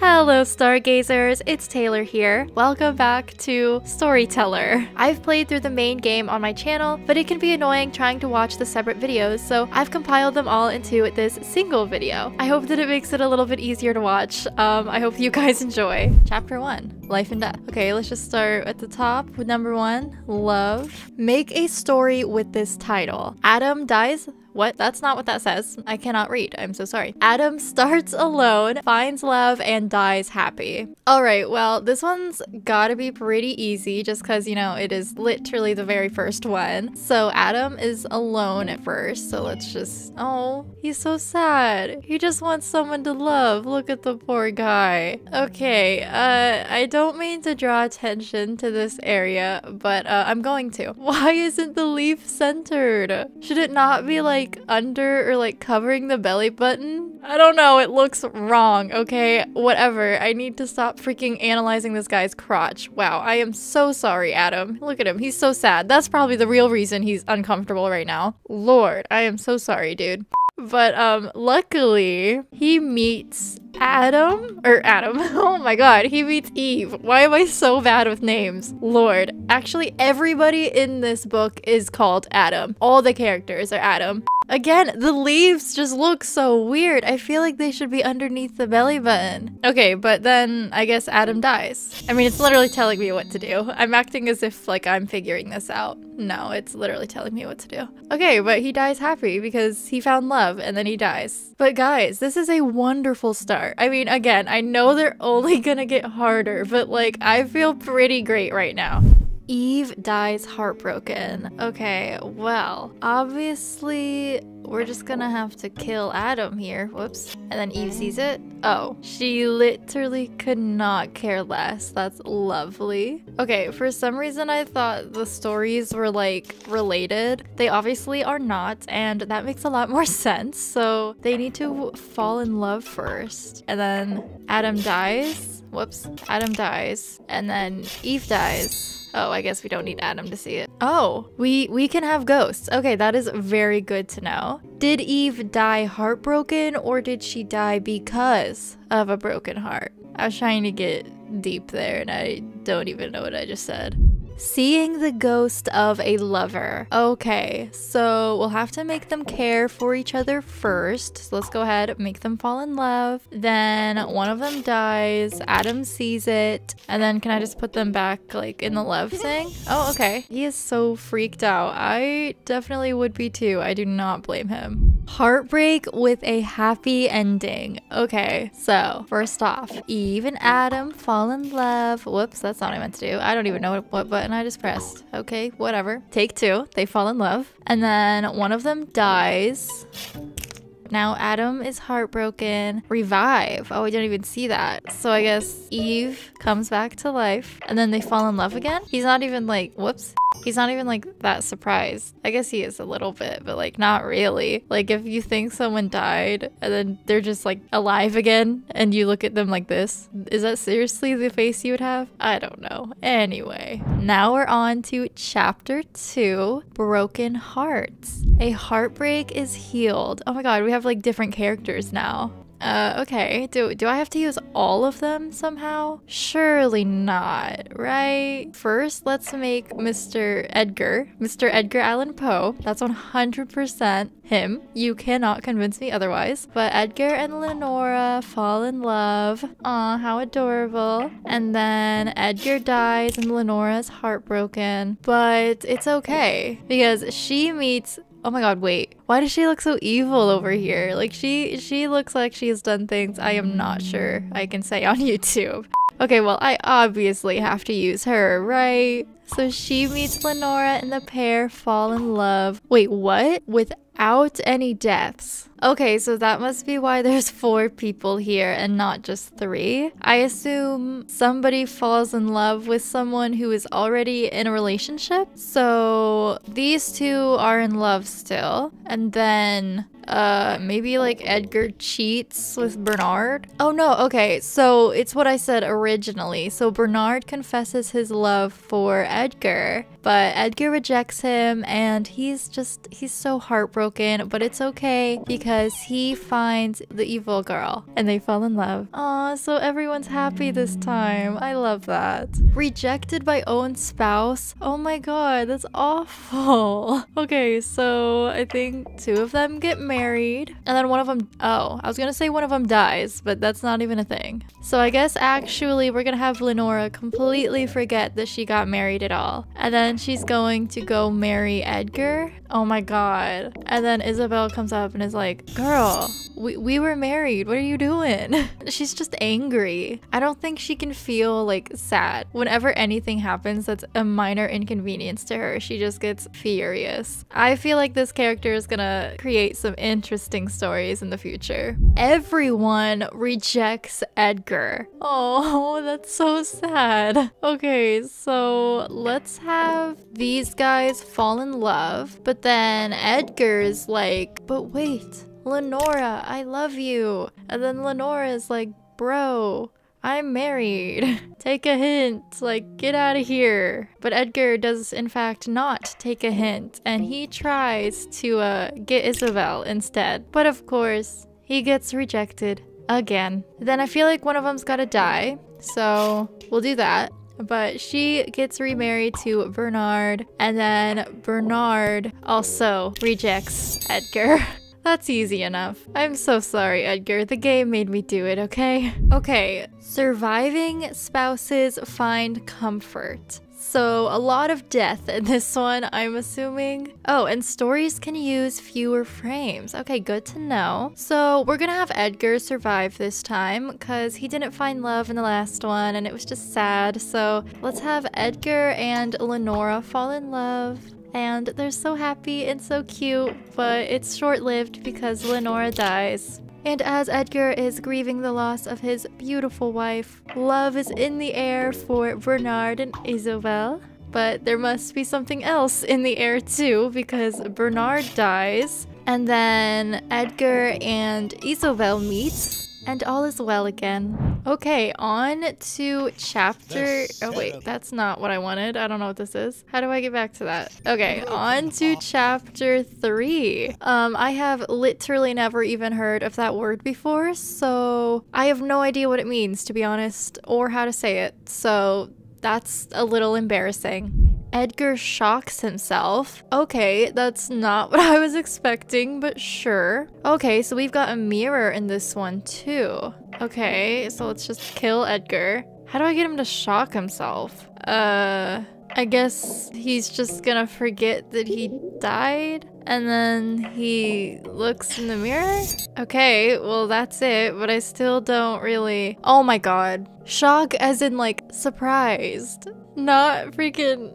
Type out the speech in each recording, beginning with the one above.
Hello Stargazers, it's Taylor here. Welcome back to Storyteller. I've played through the main game on my channel, but it can be annoying trying to watch the separate videos, so I've compiled them all into this single video. I hope that it makes it a little bit easier to watch. I hope you guys enjoy. Chapter 1, Life and Death. Okay, let's just start at the top with number 1, Love. Make a story with this title. Adam dies. What? That's not what that says. I cannot read. I'm so sorry. Adam starts alone, finds love, and dies happy. Alright, well, this one's gotta be pretty easy just because, you know, it is literally the very first one. So Adam is alone at first, so let's just... Oh, he's so sad. He just wants someone to love. Look at the poor guy. Okay, I don't mean to draw attention to this area, but I'm going to. Why isn't the leaf centered? Should it not be like under or like covering the belly button? I don't know, it looks wrong, okay? Whatever, I need to stop freaking analyzing this guy's crotch. Wow, I am so sorry, Adam. Look at him, he's so sad. That's probably the real reason he's uncomfortable right now. Lord, I am so sorry, dude. But luckily he meets Adam. Oh my god, he meets Eve. Why am I so bad with names? Lord. Actually, everybody in this book is called Adam. All the characters are Adam. Again, the leaves just look so weird. I feel like they should be underneath the belly button. Okay, but then I guess Adam dies. I mean, it's literally telling me what to do. I'm acting as if like I'm figuring this out. No, it's literally telling me what to do. Okay, but he dies happy because he found love and then he dies. But guys, this is a wonderful start. I mean, again, I know they're only gonna get harder, but like I feel pretty great right now. Eve dies heartbroken. Okay, well, obviously we're just gonna have to kill Adam here. Whoops. And then Eve sees it. Oh, she literally could not care less. That's lovely. Okay, for some reason I thought the stories were like related. They obviously are not, and that makes a lot more sense. So they need to fall in love first. And then Adam dies. Whoops. Adam dies. And then Eve dies. Oh, I guess we don't need Adam to see it. Oh, we can have ghosts. Okay, that is very good to know. Did Eve die heartbroken or did she die because of a broken heart? I was trying to get deep there and I don't even know what I just said. Seeing the ghost of a lover. Okay, so we'll have to make them care for each other first. So let's go ahead, make them fall in love. Then one of them dies, Adam sees it, and then can I just put them back like in the love thing? Oh, okay. He is so freaked out. I definitely would be too. I do not blame him. Heartbreak with a happy ending. Okay, so first off, Eve and Adam fall in love. Whoops, that's not what I meant to do. I don't even know what button I just pressed. Okay, whatever. Take 2, they fall in love. And then one of them dies. Now Adam is heartbroken. Revive. Oh, we didn't even see that. So I guess Eve comes back to life and then they fall in love again. He's not even like, whoops. He's not even like that surprised. I guess he is a little bit, but like not really. Like if you think someone died and then they're just like alive again and you look at them like this, is that seriously the face you would have? I don't know. Anyway, now we're on to chapter 2, Broken Hearts. A heartbreak is healed. Oh my god, we have like different characters now. Okay. Do I have to use all of them somehow? Surely not, right? First, let's make Mr. Edgar Allan Poe. That's 100% him. You cannot convince me otherwise. But Edgar and Lenora fall in love. Aw, how adorable. And then Edgar dies and Lenora's heartbroken. But it's okay because she meets... Oh my god, wait. Why does she look so evil over here? Like, she looks like she's done things I am not sure I can say on YouTube. Okay, well, I obviously have to use her, right? So she meets Lenora and the pair fall in love. Wait, what? Without any deaths. Okay, so that must be why there's 4 people here and not just 3. I assume somebody falls in love with someone who is already in a relationship. So these 2 are in love still. And then Maybe like Edgar cheats with Bernard? Oh no, okay, so it's what I said originally. So Bernard confesses his love for Edgar, but Edgar rejects him and he's so heartbroken, but it's okay because he finds the evil girl and they fall in love. Aw, so everyone's happy this time. I love that. Rejected by own spouse? Oh my god, that's awful. Okay, so I think 2 of them get married and then one of them, oh, I was gonna say one of them dies, but that's not even a thing. So I guess actually we're gonna have Lenora completely forget that she got married at all. And then she's going to go marry Edgar. Oh my god. And then Isabel comes up and is like, girl, we were married. What are you doing? She's just angry. I don't think she can feel like sad. Whenever anything happens that's a minor inconvenience to her, she just gets furious. I feel like this character is gonna create some interesting stories in the future. Everyone rejects Edgar. Oh, that's so sad. Okay, so let's have these guys fall in love, but then Edgar's like, but wait, Lenora, I love you. And then Lenora is like, bro, I'm married. Take a hint, like, get out of here. But Edgar does in fact not take a hint, and he tries to get Isabel instead. But of course, he gets rejected again. Then I feel like one of them's gotta die, so we'll do that. But she gets remarried to Bernard, and then Bernard also rejects Edgar. That's easy enough. I'm so sorry, Edgar. The game made me do it, okay? Okay, surviving spouses find comfort. So a lot of death in this one, I'm assuming. Oh, and stories can use fewer frames. Okay, good to know. So we're gonna have Edgar survive this time because he didn't find love in the last one and it was just sad. So let's have Edgar and Lenora fall in love. And they're so happy and so cute, but it's short-lived because Lenora dies. And as Edgar is grieving the loss of his beautiful wife, love is in the air for Bernard and Isabel. But there must be something else in the air too, because Bernard dies, and then Edgar and Isabel meet, and all is well again. Okay, on to chapter... Oh wait, that's not what I wanted. I don't know what this is. How do I get back to that? Okay, on to chapter 3. I have literally never even heard of that word before, so I have no idea what it means, to be honest, or how to say it. So that's a little embarrassing. Edgar shocks himself. Okay, that's not what I was expecting, but sure. Okay, so we've got a mirror in this one too. Okay, so let's just kill Edgar. How do I get him to shock himself? I guess he's just gonna forget that he died and then he looks in the mirror? Okay, well that's it, but I still don't really... Oh my god. Shock as in like surprised. Not freaking...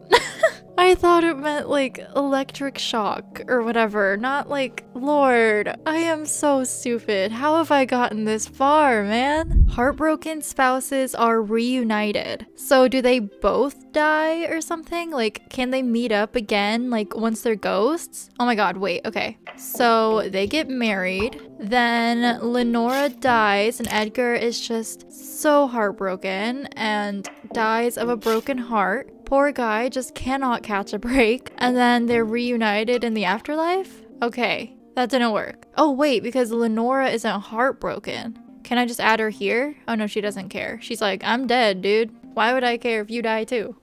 I thought it meant like electric shock or whatever, not like, Lord, I am so stupid. How have I gotten this far, man? Heartbroken spouses are reunited. So do they both die or something? Like, can they meet up again, like once they're ghosts? Oh my god, wait, okay. So they get married, then Lenora dies and Edgar is just so heartbroken and dies of a broken heart. Poor guy just cannot catch a break. And then they're reunited in the afterlife? Okay, that didn't work. Oh wait, because Lenora isn't heartbroken. Can I just add her here? Oh no, she doesn't care. She's like, I'm dead, dude. Why would I care if you die too?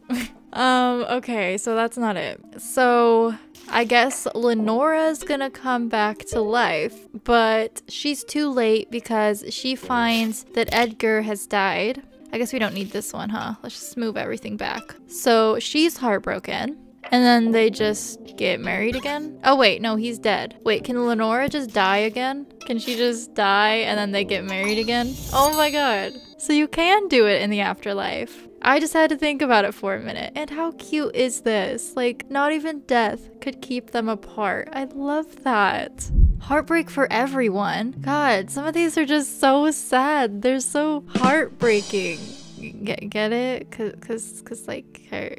Okay, so that's not it. So I guess Lenora's gonna come back to life, but she's too late because she finds that Edgar has died. I guess we don't need this one, huh? Let's just move everything back. So she's heartbroken, and then they just get married again. Oh wait, no, he's dead. Wait, can Lenora just die again? Can she just die and then they get married again? Oh my god. So you can do it in the afterlife. I just had to think about it for a minute. And how cute is this? Like, not even death could keep them apart. I love that. Heartbreak for everyone. God, some of these are just so sad. They're so heartbreaking. Get it? Cause like her.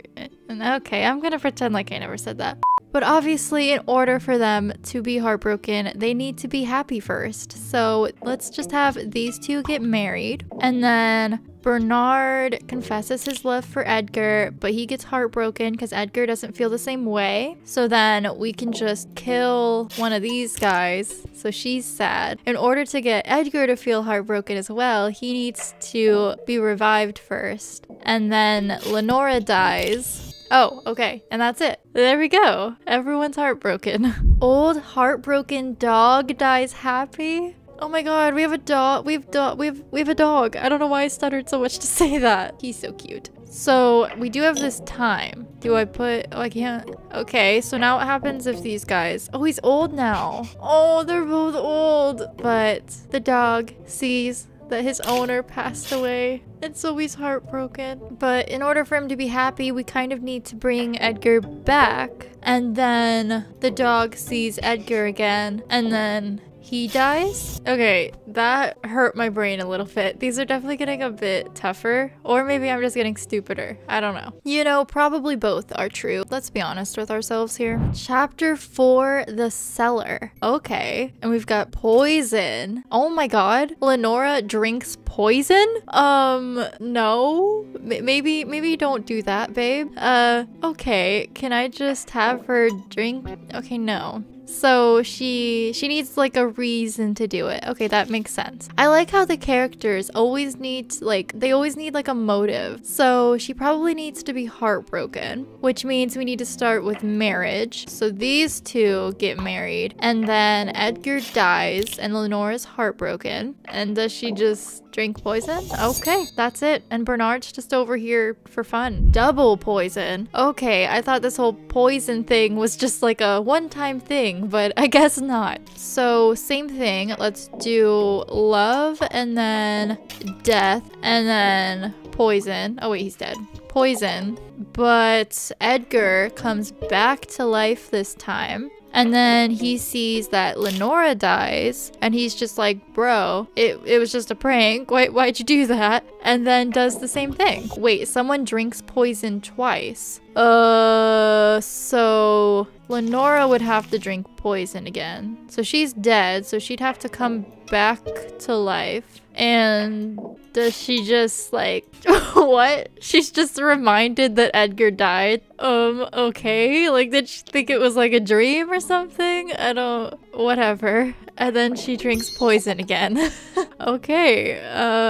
Okay, I'm gonna pretend like I never said that. But obviously, in order for them to be heartbroken, they need to be happy first. So let's just have these two get married. And then Bernard confesses his love for Edgar, but he gets heartbroken because Edgar doesn't feel the same way. So then we can just kill one of these guys. So she's sad. In order to get Edgar to feel heartbroken as well, he needs to be revived first. And then Lenora dies. Oh, okay. And that's it. There we go. Everyone's heartbroken. Old heartbroken dog dies happy. Oh my god, we have a dog. We have a dog. I don't know why I stuttered so much to say that. He's so cute. So we do have this time. Do I put... Oh, I can't. Okay, so now what happens if these guys... Oh, he's old now. Oh, they're both old. But the dog sees that his owner passed away, and so he's heartbroken. But in order for him to be happy, we kind of need to bring Edgar back. And then the dog sees Edgar again, and then he dies? Okay, that hurt my brain a little bit. These are definitely getting a bit tougher. Or maybe I'm just getting stupider. I don't know. You know, probably both are true. Let's be honest with ourselves here. Chapter 4, The Cellar. Okay, and we've got poison. Oh my god. Lenora drinks poison? No. Maybe don't do that, babe. Okay, can I just have her drink? Okay, no. So she needs like a reason to do it. Okay, that makes sense. I like how the characters always need they always need like a motive. So she probably needs to be heartbroken, which means we need to start with marriage. So these two get married, and then Edgar dies and Lenora's heartbroken. And does she just drink poison? Okay, that's it. And Bernard's just over here for fun. Double poison. Okay, I thought this whole poison thing was just like a one-time thing, but I guess not. So same thing. Let's do love and then death and then poison. Oh wait, he's dead. Poison. But Edgar comes back to life this time. And then he sees that Lenora dies, and he's just like, bro, it was just a prank. Why'd you do that? And then does the same thing. Wait, someone drinks poison twice. So Lenora would have to drink poison again. So she's dead, so she'd have to come back to life. And does she just like, what? She's just reminded that Edgar died. Okay. Like, did she think it was like a dream or something? Whatever. And then she drinks poison again. Okay.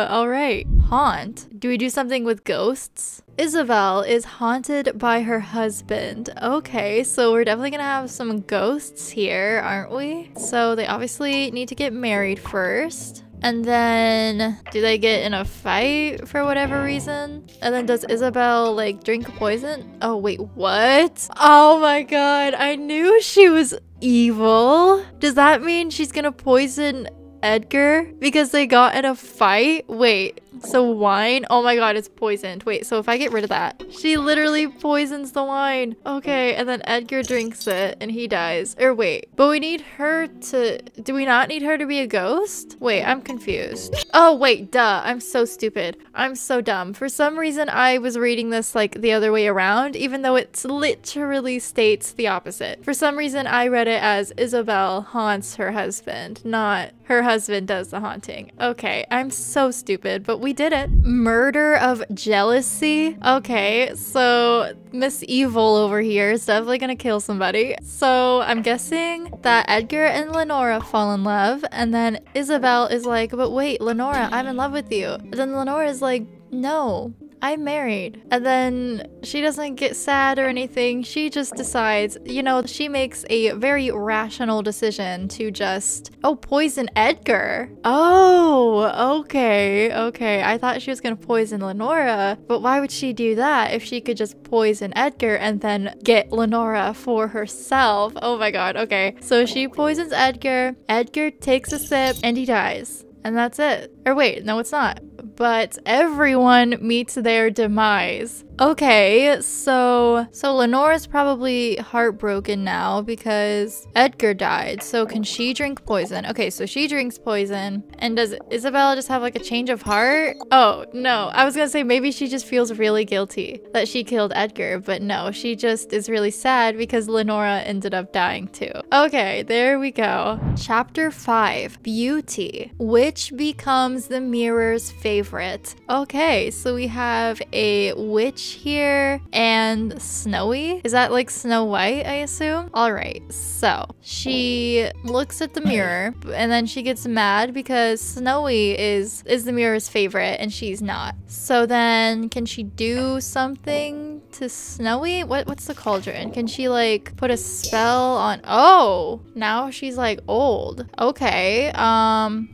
All right. Haunt. Do we do something with ghosts? Isabel is haunted by her husband. Okay, so we're definitely gonna have some ghosts here, aren't we? So they obviously need to get married first. And then do they get in a fight for whatever reason? And then does Isabel like drink poison? Oh wait, what? Oh my god, I knew she was evil. Does that mean she's gonna poison Edgar because they got in a fight? Wait, so wine? Oh my god, it's poisoned. Wait, so if I get rid of that, she literally poisons the wine. Okay, and then Edgar drinks it and he dies. Or wait, but we need her to... Do we not need her to be a ghost? Wait, I'm confused. Oh wait, duh, I'm so stupid. I'm so dumb. For some reason, I was reading this like the other way around, even though it literally states the opposite. For some reason, I read it as Isabel haunts her husband, not her husband does the haunting. Okay, I'm so stupid, but we did it. Murder of jealousy. Okay, so Miss Evil over here is definitely gonna kill somebody. So I'm guessing that Edgar and Lenora fall in love, and then Isabel is like, but wait, Lenora, I'm in love with you. And then Lenora is like, no, I'm married. And then she doesn't get sad or anything. She just decides, you know, she makes a very rational decision to just, poison Edgar. Oh, okay. I thought she was gonna poison Lenora, but why would she do that if she could just poison Edgar and then get Lenora for herself? Oh my god, okay. So she poisons Edgar. Edgar takes a sip and he dies. And that's it. Or wait, no, it's not. But everyone meets their demise. Okay, so Lenora's probably heartbroken now because Edgar died. So can she drink poison? Okay, so she drinks poison. And does Isabella just have like a change of heart? Oh, no. I was gonna say maybe she just feels really guilty that she killed Edgar, but no, she just is really sad because Lenora ended up dying too. Okay, there we go. Chapter 5, Beauty. Which becomes the mirror's favorite? Okay, so we have a witch here and Snowy. Is that like Snow White, I assume? All right, so she looks at the mirror and then she gets mad because Snowy is the mirror's favorite and she's not. So then can she do something to Snowy? What's the cauldron? Can she like put a spell on? Oh, now she's like old. Okay,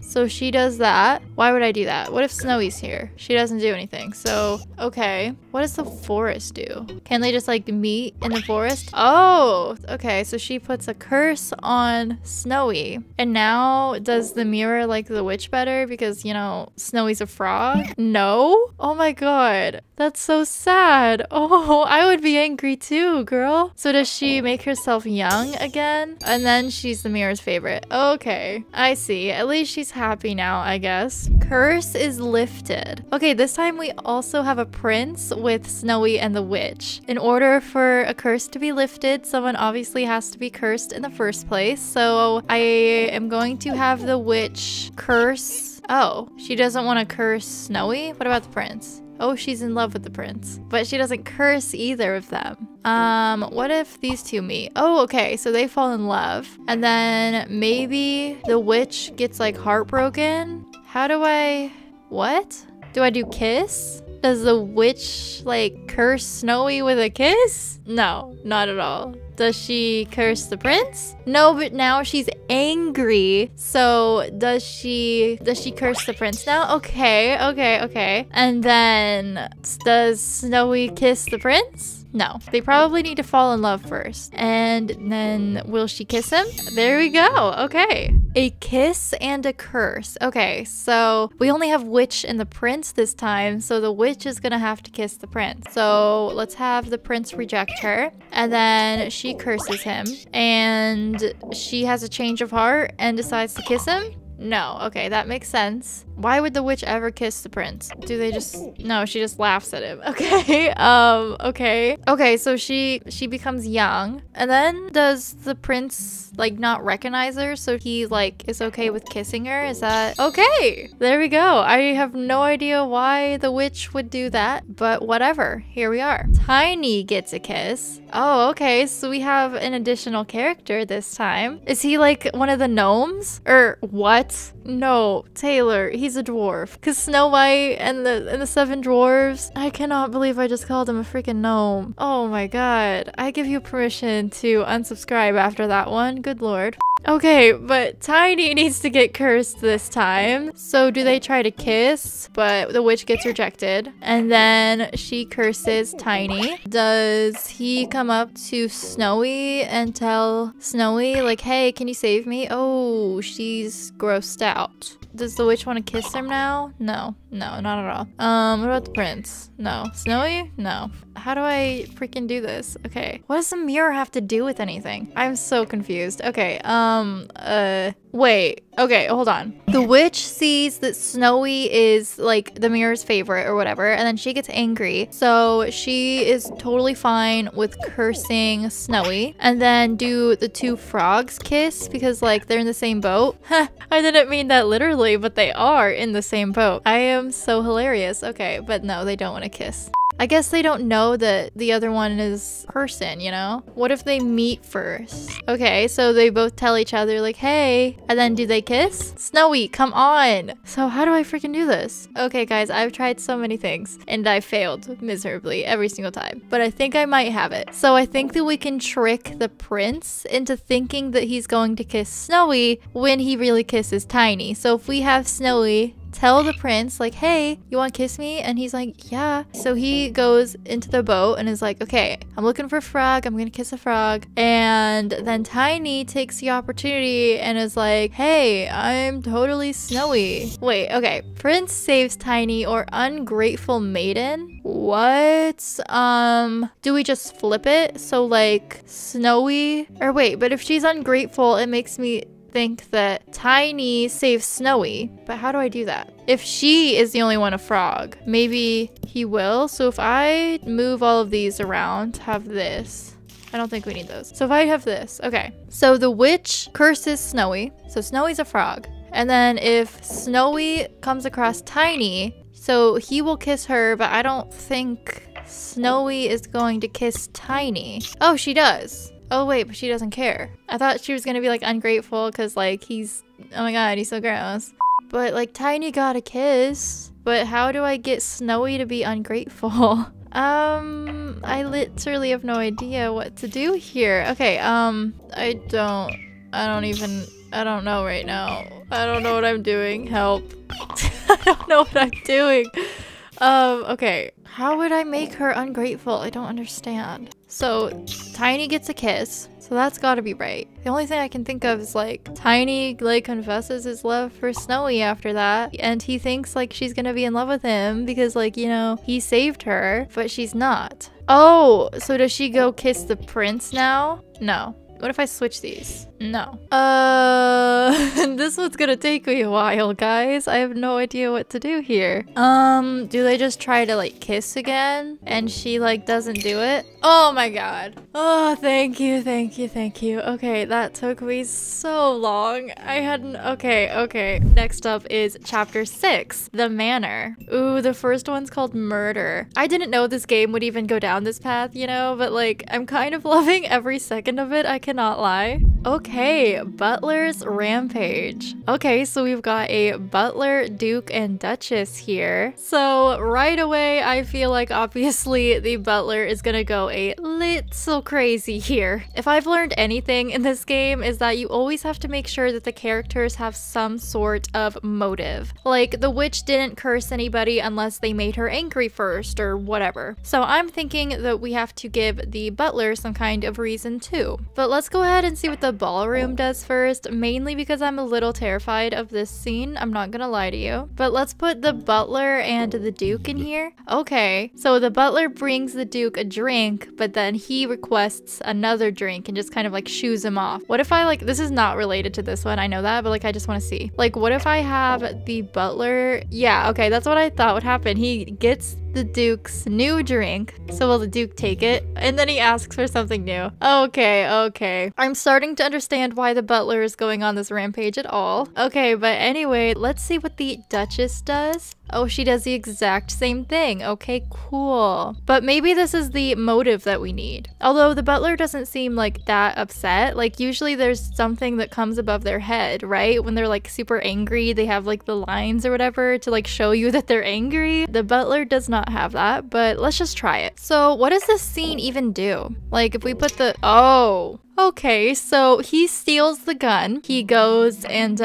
so she does that. Why would I do that? What if Snowy's here? She doesn't do anything. So, okay. What does the forest do? Can they just like meet in the forest? Oh, okay. So she puts a curse on Snowy. And now does the mirror like the witch better because, you know, Snowy's a frog? No? Oh my god. That's so sad. Oh, I would be angry too, girl. So does she make herself young again? And then she's the mirror's favorite. Okay, I see. At least she's happy now, I guess. Curse is lifted. Okay, this time we also have a prince with Snowy and the witch. In order for a curse to be lifted, someone obviously has to be cursed in the first place. So I am going to have the witch curse. Oh, she doesn't want to curse Snowy? What about the prince? Oh, she's in love with the prince, but she doesn't curse either of them. What if these two meet? Oh, okay, so they fall in love. And then maybe the witch gets like heartbroken. How do I... What? Do I do kiss? Does the witch like curse Snowy with a kiss? No, not at all. Does she curse the prince? No, but now she's angry. So does she curse the prince now? Okay. And then does Snowy kiss the prince? No, they probably need to fall in love first. And then will she kiss him? There we go. Okay. A kiss and a curse. Okay, so we only have witch and the prince this time. So the witch is gonna have to kiss the prince. So let's have the prince reject her. And then she curses him. And she has a change of heart and decides to kiss him. No, okay, that makes sense. Why would the witch ever kiss the prince? Do they just... No, she just laughs at him. Okay, okay. Okay, so she becomes young. And then does the prince, like, not recognize her? So he, like, is okay with kissing her? Is that... Okay, there we go. I have no idea why the witch would do that, but whatever. Here we are. Tiny gets a kiss. Oh, okay, so we have an additional character this time. Is he, like, one of the gnomes? Or what? No, Taylor, he's a dwarf. Cause Snow White and the 7 dwarves, I cannot believe I just called him a freaking gnome. Oh my god. I give you permission to unsubscribe after that one. Good lord. Okay, but Tiny needs to get cursed this time. So do they try to kiss? But the witch gets rejected. And then she curses Tiny. Does he come up to Snowy and tell Snowy, like, hey, can you save me? Oh, she's grossed out. Does the witch want to kiss him now? No, not at all. What about the prince? No. Snowy? No. How do I freaking do this? Okay. What does the mirror have to do with anything? I'm so confused. Okay, wait. Okay, hold on. The witch sees that Snowy is like the mirror's favorite or whatever, and then she gets angry. So she is totally fine with cursing Snowy. And then do the 2 frogs kiss because like they're in the same boat? I didn't mean that literally, but they are in the same boat. I am so hilarious. Okay, but no, they don't want to kiss. I guess they don't know that the other one is person, you know? What if they meet first? Okay, so they both tell each other like, hey, and then do they kiss? Snowy, come on. So how do I freaking do this? Okay, guys, I've tried so many things and I failed miserably every single time, but I think I might have it. So I think that we can trick the prince into thinking that he's going to kiss Snowy when he really kisses Tiny. So if we have Snowy tell the prince like, hey, you want to kiss me? And he's like, yeah. So he goes into the boat and is like, okay, I'm looking for a frog. I'm gonna kiss a frog. And then Tiny takes the opportunity and is like, hey, I'm totally snowy. Wait, okay. Prince saves Tiny or ungrateful maiden? What? Do we just flip it? So like Snowy? Or wait, but if she's ungrateful, it makes me think that Tiny saves Snowy. But how do I do that? If she is the only one a frog, maybe he will. So if I move all of these around, have this. I don't think we need those. So if I have this, okay. So the witch curses Snowy. So Snowy's a frog. And then if Snowy comes across Tiny, so he will kiss her, but I don't think Snowy is going to kiss Tiny. Oh, she does. Oh wait, but she doesn't care. I thought she was gonna be like ungrateful because like he's, oh my god, he's so gross. But like Tiny got a kiss. But how do I get Snowy to be ungrateful? I literally have no idea what to do here. Okay, I don't know right now. I don't know what I'm doing. Help. I don't know what I'm doing. Okay. How would I make her ungrateful? I don't understand. So, Tiny gets a kiss. So that's gotta be right. The only thing I can think of is like, Tiny like confesses his love for Snowy after that. And he thinks like she's gonna be in love with him because like, you know, he saved her, but she's not. Oh, so does she go kiss the prince now? No. What if I switch these? No. This one's gonna take me a while, guys. I have no idea what to do here. Do they just try to like kiss again? And she like doesn't do it? Oh my god. Oh, thank you. Okay, that took me so long. I hadn't, okay. Next up is chapter 6, The Manor. Ooh, the first one's called Murder. I didn't know this game would even go down this path, you know, but like, I'm kind of loving every second of it. I cannot lie. Okay, Butler's Rampage. Okay, so we've got a Butler, Duke, and Duchess here. So right away, I feel like obviously the Butler is gonna go a little crazy here. If I've learned anything in this game is that you always have to make sure that the characters have some sort of motive. Like the witch didn't curse anybody unless they made her angry first or whatever. So I'm thinking that we have to give the Butler some kind of reason too. But let's go ahead and see what the ballroom does first, mainly because I'm a little terrified of this scene. I'm not gonna lie to you. But let's put the Butler and the Duke in here. Okay, so the Butler brings the Duke a drink, but then he requests another drink and just kind of like shoos him off. What if I like, this is not related to this one, I know that, but like I just want to see. Like what if I have the Butler, yeah, okay, that's what I thought would happen. He gets the Duke's new drink. So will the Duke take it? And then he asks for something new. Okay. I'm starting to understand why the Butler is going on this rampage at all. Okay, but anyway, let's see what the Duchess does. Oh, she does the exact same thing. Okay, cool. But maybe this is the motive that we need. Although the Butler doesn't seem like that upset. Like usually there's something that comes above their head, right? When they're like super angry, they have like the lines or whatever to like show you that they're angry. The Butler does not have that, but let's just try it. So what does this scene even do? Like if we put the, oh. Okay, so he steals the gun. He goes and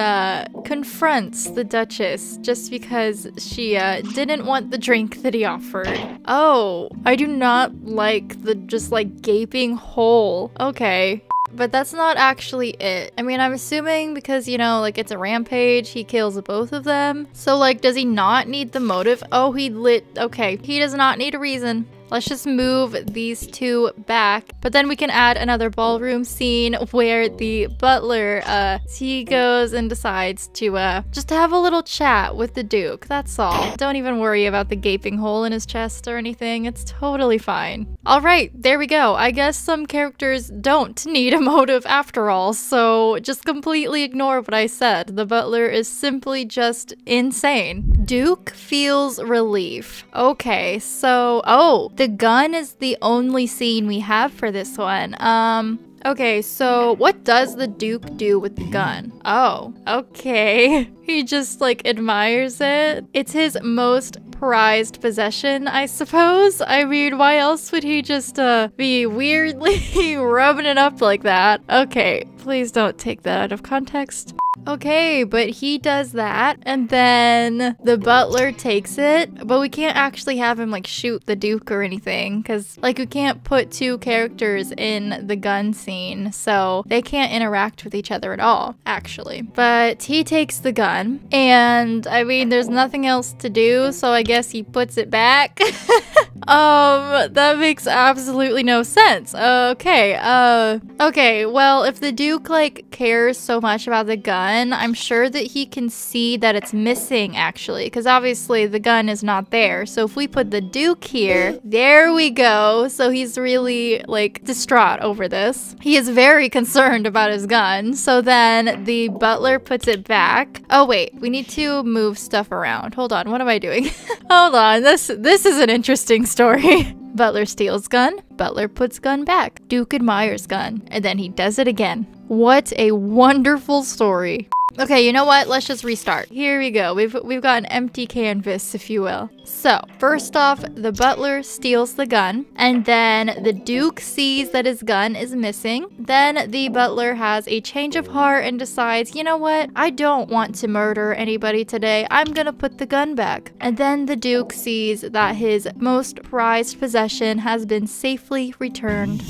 confronts the Duchess just because she didn't want the drink that he offered. Oh, I do not like the just like gaping hole. Okay. But that's not actually it. I mean, I'm assuming because, you know, like it's a rampage, he kills both of them. So like, does he not need the motive? Oh, okay, he does not need a reason. Let's just move these two back. But then we can add another ballroom scene where the Butler, he goes and decides to, just have a little chat with the Duke. That's all. Don't even worry about the gaping hole in his chest or anything. It's totally fine. All right, there we go. I guess some characters don't need a motive after all, so just completely ignore what I said. The Butler is simply just insane. Duke feels relief. Okay, so, oh, the gun is the only scene we have for this one. Okay, so what does the Duke do with the gun? Oh, okay. He just like admires it. It's his most prized possession, I suppose. I mean, why else would he just be weirdly rubbing it up like that? Okay, please don't take that out of context. Okay, but he does that, and then the butler takes it, but we can't actually have him like shoot the Duke or anything, because like we can't put two characters in the gun scene, so they can't interact with each other at all, actually. But he takes the gun, and I mean, there's nothing else to do, so I guess he puts it back. That makes absolutely no sense. Okay, well, if the Duke like cares so much about the gun, I'm sure that he can see that it's missing actually, because obviously the gun is not there. So if we put the Duke here, there we go. So he's really like distraught over this. He is very concerned about his gun. So then the butler puts it back. Oh wait, we need to move stuff around. Hold on, what am I doing? Hold on, this is an interesting story. Butler steals gun, butler puts gun back. Duke admires gun, and then he does it again. What a wonderful story. Okay, you know what? Let's just restart. Here we go. We've got an empty canvas, if you will. So, first off, the butler steals the gun, and then the Duke sees that his gun is missing. Then the butler has a change of heart and decides, you know what? I don't want to murder anybody today. I'm gonna put the gun back. And then the Duke sees that his most prized possession has been safely returned.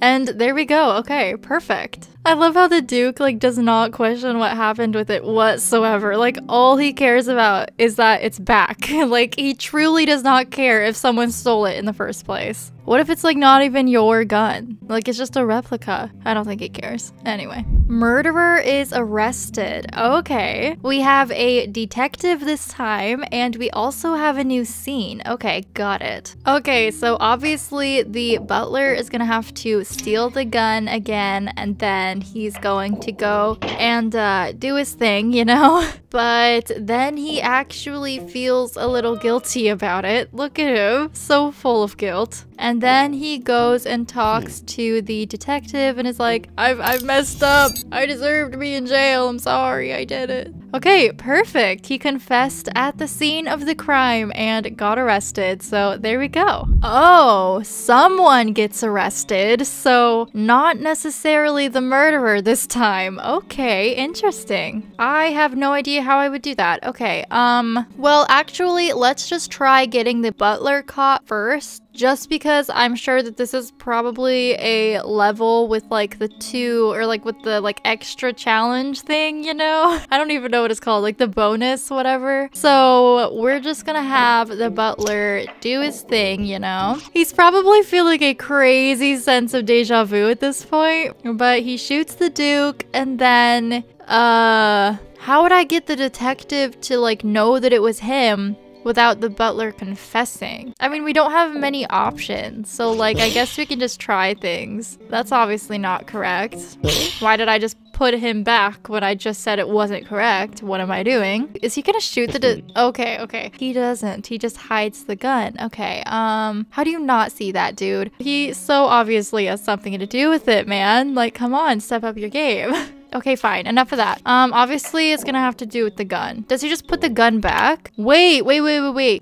And there we go. Okay, perfect. I love how the Duke like does not question what happened with it whatsoever. Like all he cares about is that it's back. Like he truly does not care if someone stole it in the first place. What if it's like not even your gun? Like it's just a replica. I don't think he cares. Anyway, murderer is arrested. Okay, we have a detective this time, and we also have a new scene. Okay, got it. Okay, so obviously the butler is gonna have to steal the gun again, and then he's going to go and do his thing, you know? But then he actually feels a little guilty about it. Look at him, so full of guilt. And then he goes and talks to the detective and is like, I've messed up. I deserve to be in jail. I'm sorry, I did it. Okay, perfect. He confessed at the scene of the crime and got arrested. So there we go. Oh, someone gets arrested. So not necessarily the murderer this time. Okay, interesting. I have no idea how I would do that. Okay, well, actually, let's just try getting the butler caught first. Just because I'm sure that this is probably a level with like the two, or like with the like extra challenge thing, you know? I don't even know what it's called, like the bonus, whatever. So we're just gonna have the butler do his thing, you know? He's probably feeling a crazy sense of deja vu at this point, but he shoots the Duke, and then, how would I get the detective to like know that it was him without the butler confessing? I mean, we don't have many options, so like I guess we can just try things. That's obviously not correct. Why did I just put him back when I just said it wasn't correct? What am I doing? Is he gonna shoot the okay. He doesn't. He just hides the gun. Okay, how do you not see that, dude? He so obviously has something to do with it, man. Like, come on, step up your game. Okay, fine. Enough of that. Obviously it's gonna have to do with the gun. Does he just put the gun back? Wait.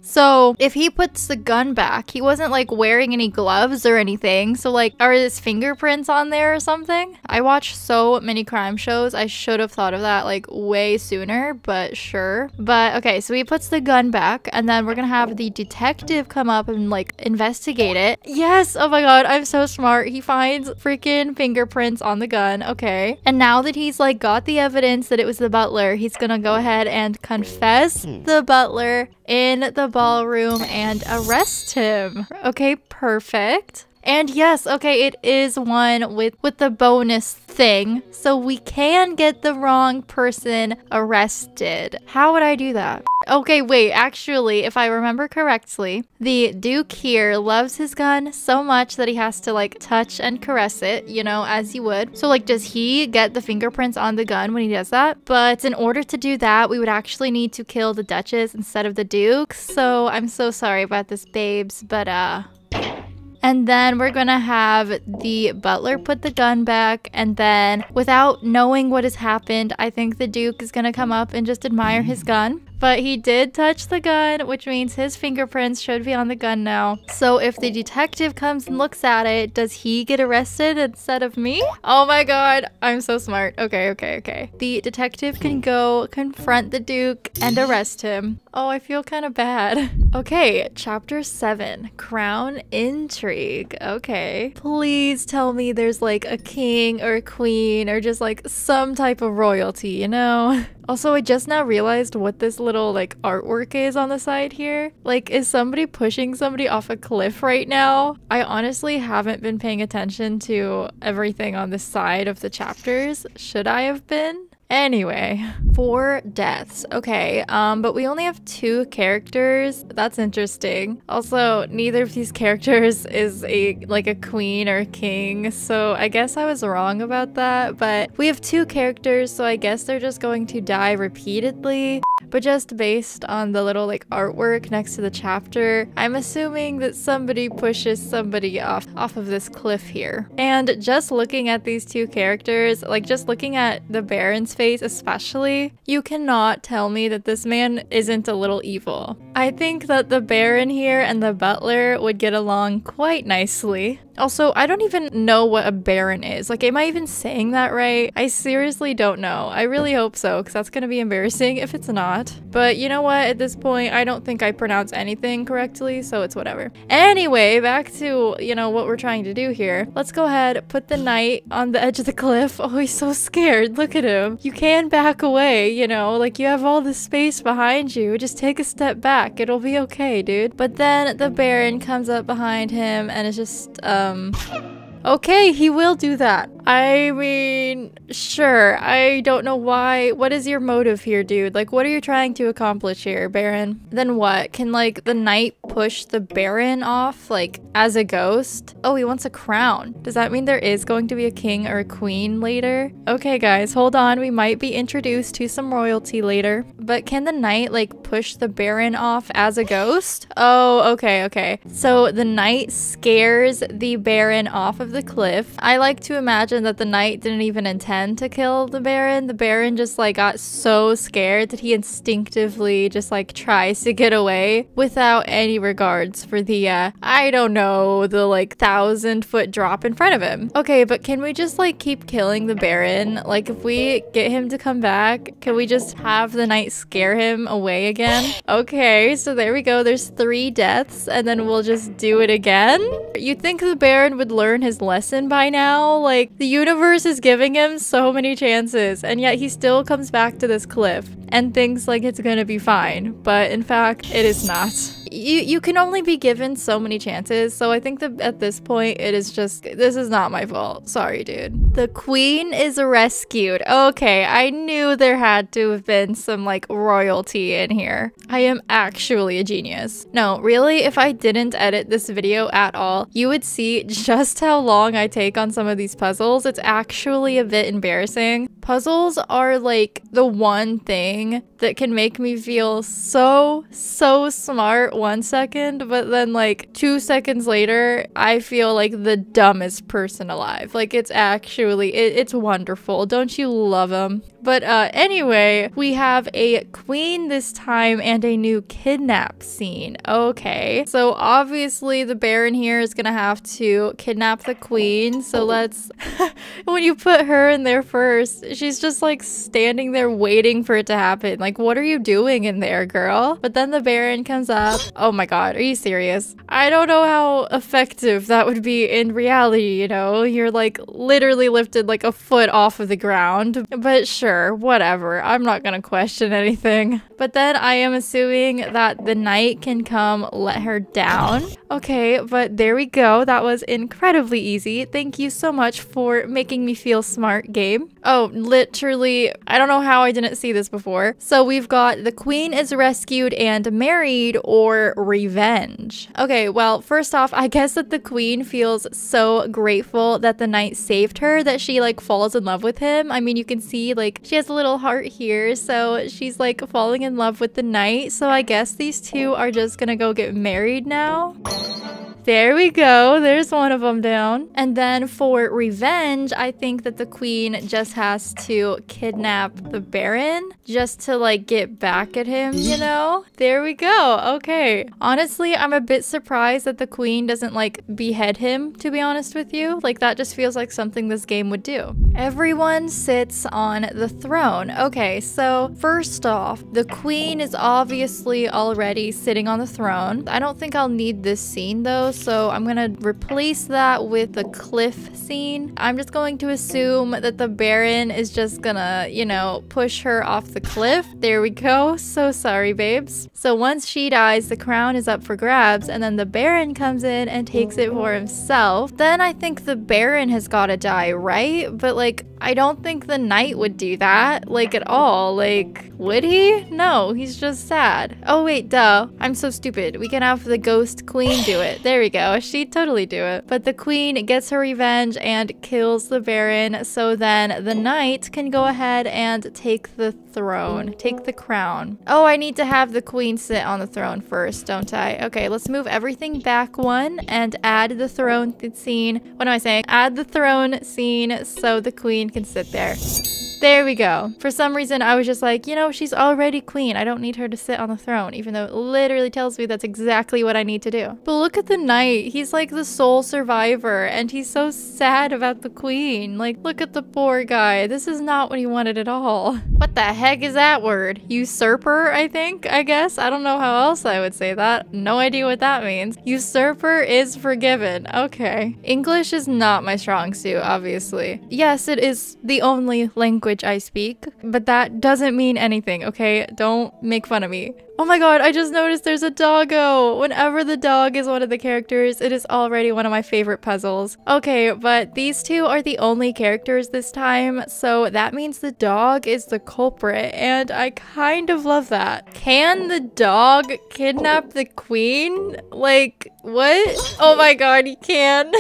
So if he puts the gun back, he wasn't like wearing any gloves or anything. So like, are his fingerprints on there or something? I watch so many crime shows. I should have thought of that like way sooner, but sure. But okay, so he puts the gun back, and then we're gonna have the detective come up and like investigate it. Yes, oh my god, I'm so smart. He finds freaking fingerprints on the gun. Okay. And now that he's like got the evidence that it was the butler, he's gonna go ahead and confess the butler in the ballroom and arrest him. Okay, perfect. And yes, okay, it is one with the bonus thing, so we can get the wrong person arrested. How would I do that? Okay, wait, actually, if I remember correctly, the Duke here loves his gun so much that he has to like touch and caress it, you know, as you would. So like, does he get the fingerprints on the gun when he does that? But in order to do that, we would actually need to kill the Duchess instead of the Duke. So I'm so sorry about this, babes, but and then we're gonna have the butler put the gun back, and then without knowing what has happened, I think the Duke is gonna come up and just admire his gun. But he did touch the gun, which means his fingerprints should be on the gun now. So if the detective comes and looks at it, does he get arrested instead of me? Oh my god, I'm so smart. Okay. The detective can go confront the Duke and arrest him. Oh, I feel kind of bad. Okay, chapter 7, Crown Intrigue. Okay. Please tell me there's like a king or a queen or just like some type of royalty, you know? Also, I just now realized what this little like artwork is on the side here. Like, is somebody pushing somebody off a cliff right now? I honestly haven't been paying attention to everything on the side of the chapters. Should I have been? Anyway, 4 deaths. Okay, but we only have 2 characters. That's interesting. Also, neither of these characters is a queen or a king, so I guess I was wrong about that. But we have 2 characters, so I guess they're just going to die repeatedly. But just based on the little like artwork next to the chapter, I'm assuming that somebody pushes somebody off of this cliff here. And just looking at these 2 characters, like just looking at the Baron's face especially, you cannot tell me that this man isn't a little evil. I think that the Baron here and the butler would get along quite nicely. Also, I don't even know what a baron is. Like, am I even saying that right? I seriously don't know. I really hope so, because that's gonna be embarrassing if it's not. But you know what? At this point, I don't think I pronounce anything correctly, so it's whatever. Anyway, back to, you know, what we're trying to do here. Let's go ahead, put the knight on the edge of the cliff. Oh, he's so scared. Look at him. You can back away, you know? Like, you have all this space behind you. Just take a step back. It'll be okay, dude. But then the baron comes up behind him and is just, okay, he will do that. I mean, sure. I don't know why. What is your motive here, dude? Like, what are you trying to accomplish here, Baron? Then what? Can, like, the knight push the Baron off, like, as a ghost? Oh, he wants a crown. Does that mean there is going to be a king or a queen later? Okay, guys, hold on. We might be introduced to some royalty later. But can the knight, like, push the Baron off as a ghost? Oh, okay. So the knight scares the Baron off of the cliff. I like to imagine that the knight didn't even intend to kill the Baron. The Baron just like got so scared that he instinctively just like tries to get away without any regards for the I don't know, the like 1,000-foot drop in front of him. Okay, but can we just like keep killing the Baron? Like, if we get him to come back, can we just have the knight scare him away again? Okay, so there we go. There's 3 deaths and then we'll just do it again. You'd think the Baron would learn his lesson by now. Like, the universe is giving him so many chances, and yet he still comes back to this cliff and thinks like it's gonna be fine, but in fact it is not. You can only be given so many chances, so I think that at this point it is just, this is not my fault. Sorry, dude. The queen is rescued. Okay, I knew there had to have been some like royalty in here. I am actually a genius. No, really, if I didn't edit this video at all, you would see just how long I take on some of these puzzles. It's actually a bit embarrassing. Puzzles are like the one thing that can make me feel so smart 1 second, but then like 2 seconds later, I feel like the dumbest person alive. Like, it's actually, it's wonderful. Don't you love them? But anyway, we have a queen this time and a new kidnap scene. Okay, so obviously the Baron here is gonna have to kidnap the queen. So let's, when you put her in there first, she's just like standing there waiting for it to happen. Like, what are you doing in there, girl? But then the Baron comes up. Oh my god, are you serious? I don't know how effective that would be in reality, you know? You're like literally lifted like a foot off of the ground, but sure. Whatever. I'm not gonna question anything. But then I am assuming that the knight can come let her down. Okay, but there we go. That was incredibly easy. Thank you so much for making me feel smart, game. Oh, literally, I don't know how I didn't see this before. So we've got the queen is rescued and married or revenge. Okay, well, first off, I guess that the queen feels so grateful that the knight saved her that she like falls in love with him. I mean, you can see like she has a little heart here, so she's like falling in love with the knight. So I guess these two are just gonna go get married now. There we go. There's one of them down. And then for revenge, I think that the queen just has to kidnap the Baron just to like get back at him, you know? There we go. Okay. Honestly, I'm a bit surprised that the queen doesn't like behead him, to be honest with you. Like that just feels like something this game would do. Everyone sits on the throne. Okay, so first off, the queen is obviously already sitting on the throne. I don't think I'll need this scene though, so I'm gonna replace that with the cliff scene. I'm just going to assume that the Baron is just gonna, you know, push her off the cliff. There we go. So sorry, babes. So once she dies, the crown is up for grabs, and then the Baron comes in and takes it for himself. Then I think the Baron has gotta die, right? But like, I don't think the knight would do that, like at all. Like, would he? No, he's just sad. Oh wait, duh. I'm so stupid. We can have the ghost queen do it. There we go. She'd totally do it. But the queen gets her revenge and kills the Baron, so then the knight can go ahead and take the throne, take the crown. Oh, I need to have the queen sit on the throne first, don't I? Okay, let's move everything back one and add the throne scene. What am I saying? Add the throne scene so the queen can sit there. There we go. For some reason, I was just like, you know, she's already queen. I don't need her to sit on the throne, even though it literally tells me that's exactly what I need to do. But look at the knight. He's like the sole survivor, and he's so sad about the queen. Like, look at the poor guy. This is not what he wanted at all. What the heck is that word? Usurper, I think, I guess. I don't know how else I would say that. No idea what that means. Usurper is forgiven. Okay. English is not my strong suit, obviously. Yes, it is the only language I speak, but that doesn't mean anything, okay? Don't make fun of me. Oh my god, I just noticed there's a doggo. Whenever the dog is one of the characters, it is already one of my favorite puzzles. Okay, but these two are the only characters this time, so that means the dog is the culprit, and I kind of love that. Can the dog kidnap the queen? Like, what? Oh my god, he can.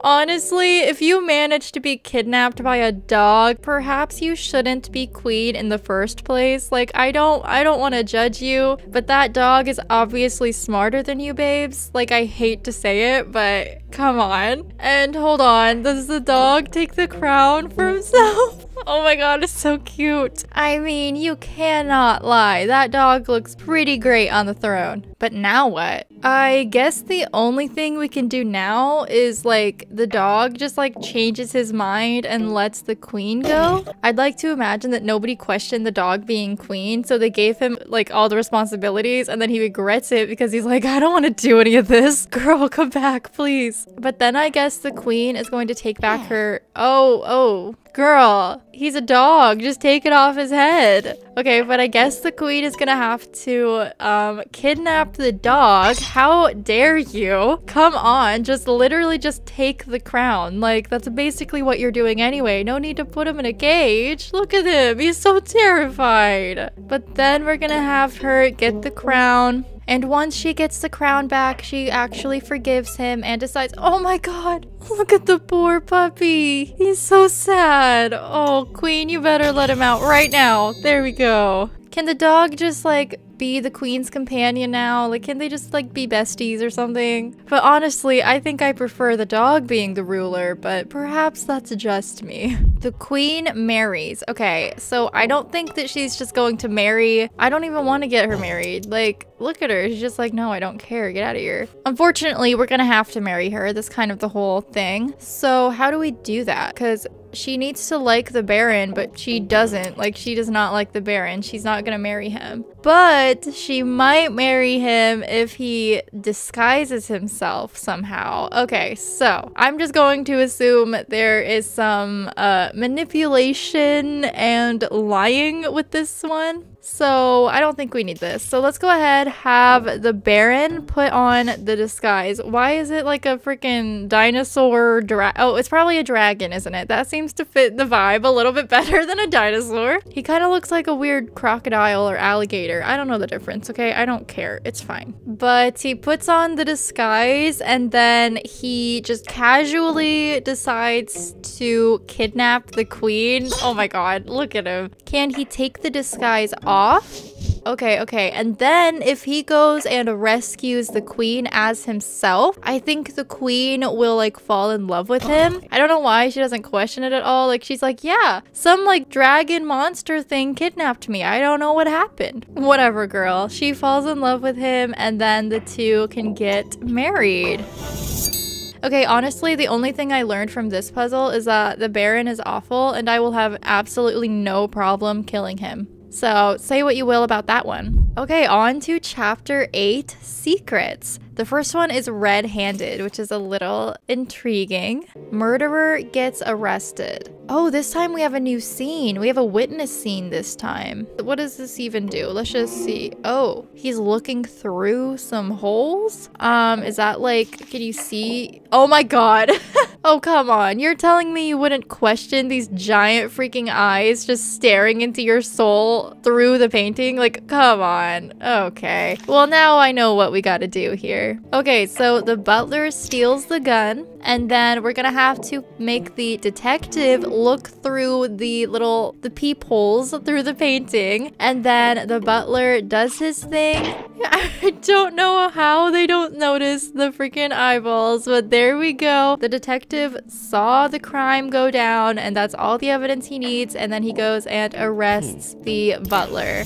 Honestly, if you manage to be kidnapped by a dog, perhaps you shouldn't be queen in the first place. Like, I don't want to judge you, but that dog is obviously smarter than you, babes. Like, I hate to say it, but come on. And hold on, does the dog take the crown for himself? Oh my god, it's so cute. I mean, you cannot lie. That dog looks pretty great on the throne. But now what? I guess the only thing we can do now is like the dog just like changes his mind and lets the queen go. I'd like to imagine that nobody questioned the dog being queen, so they gave him like all the responsibilities, and then he regrets it because he's like, I don't want to do any of this. Girl, come back, please. But then I guess the queen is going to take back her... Oh. Girl, he's a dog. Just take it off his head. Okay, but I guess the queen is gonna have to kidnap the dog. How dare you? Come on, just literally just take the crown. Like, that's basically what you're doing anyway. No need to put him in a cage. Look at him. He's so terrified. But then we're gonna have her get the crown. And once she gets the crown back, she actually forgives him and decides, oh my god, look at the poor puppy. He's so sad. Oh, queen, you better let him out right now. There we go. Can the dog just like be the queen's companion now? Like, can they just like be besties or something? But honestly, I think I prefer the dog being the ruler, but perhaps that's just me. The queen marries. Okay, so I don't think that she's just going to marry. I don't even want to get her married. Like, look at her. She's just like, no, I don't care. Get out of here. Unfortunately, we're gonna have to marry her. That's kind of the whole thing. So how do we do that? Because she needs to like the Baron, but she doesn't. Like, she does not like the Baron. She's not gonna marry him. But she might marry him if he disguises himself somehow. Okay, so I'm just going to assume there is some manipulation and lying with this one. So I don't think we need this. So let's go ahead, have the Baron put on the disguise. Why is it like a freaking dinosaur oh, it's probably a dragon, isn't it? That seems to fit the vibe a little bit better than a dinosaur. He kind of looks like a weird crocodile or alligator. I don't know the difference, okay? I don't care. It's fine. But he puts on the disguise and then he just casually decides to kidnap the queen. Oh my god, look at him. Can he take the disguise off? Okay. And then if he goes and rescues the queen as himself, I think the queen will like fall in love with him. I don't know why she doesn't question it at all. Like she's like, yeah, some like dragon monster thing kidnapped me. I don't know what happened. Whatever, girl. She falls in love with him and then the two can get married. Okay, honestly, the only thing I learned from this puzzle is that the Baron is awful and I will have absolutely no problem killing him. So say what you will about that one. Okay, on to chapter 8, Secrets. The first one is red-handed, which is a little intriguing. Murderer gets arrested. Oh, this time we have a new scene. We have a witness scene this time. What does this even do? Let's just see. Oh, he's looking through some holes. Is that like, can you see? Oh my God. Oh, come on. You're telling me you wouldn't question these giant freaking eyes just staring into your soul through the painting? Like, come on. Okay. Well, now I know what we gotta do here. Okay, so the butler steals the gun, and then we're gonna have to make the detective look through the peepholes through the painting, and then the butler does his thing. I don't know how they don't notice the freaking eyeballs, but there we go. The detective saw the crime go down, and that's all the evidence he needs, and then he goes and arrests the butler.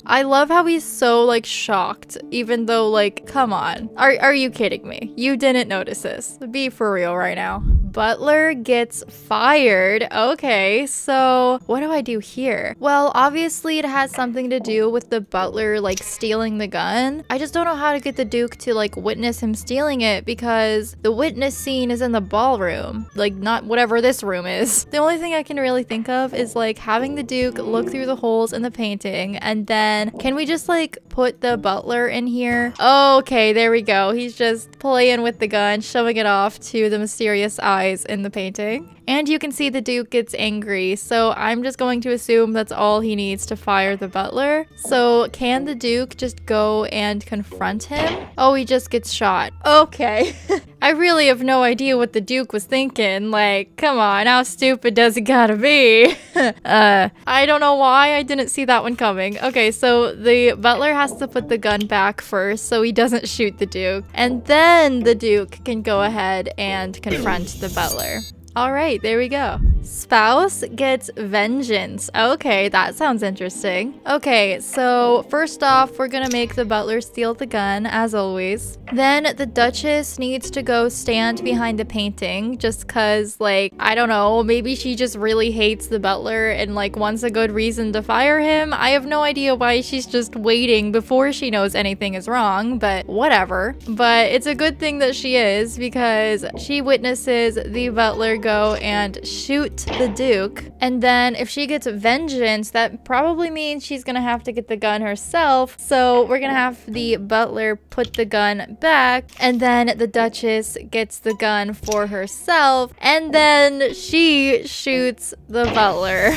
I love how he's so like shocked, even though like, come on. Are you kidding me? You didn't notice this. Be for real right now. Butler gets fired. Okay, so what do I do here? Well, obviously it has something to do with the butler like stealing the gun. I just don't know how to get the Duke to like witness him stealing it because the witness scene is in the ballroom, like not whatever this room is. The only thing I can really think of is like having the Duke look through the holes in the painting, and then can we just like put the butler in here? Okay, there we go. He's just playing with the gun, showing it off to the mysterious eyes in the painting. And you can see the Duke gets angry, so I'm just going to assume that's all he needs to fire the butler. So can the Duke just go and confront him? Oh, he just gets shot. Okay. I really have no idea what the Duke was thinking. Like, come on, how stupid does it gotta be? I don't know why I didn't see that one coming. Okay, so the butler has to put the gun back first so he doesn't shoot the Duke. And then the Duke can go ahead and confront the butler. All right, there we go. Spouse gets vengeance. Okay, that sounds interesting. Okay, so first off, we're gonna make the butler steal the gun, as always. Then the Duchess needs to go stand behind the painting just cause, like, I don't know, maybe she just really hates the butler and, like, wants a good reason to fire him. I have no idea why she's just waiting before she knows anything is wrong, but whatever. But it's a good thing that she is because she witnesses the butler go and shoot the Duke, and then if she gets vengeance, that probably means she's gonna have to get the gun herself, so we're gonna have the butler put the gun back, and then the Duchess gets the gun for herself, and then she shoots the butler.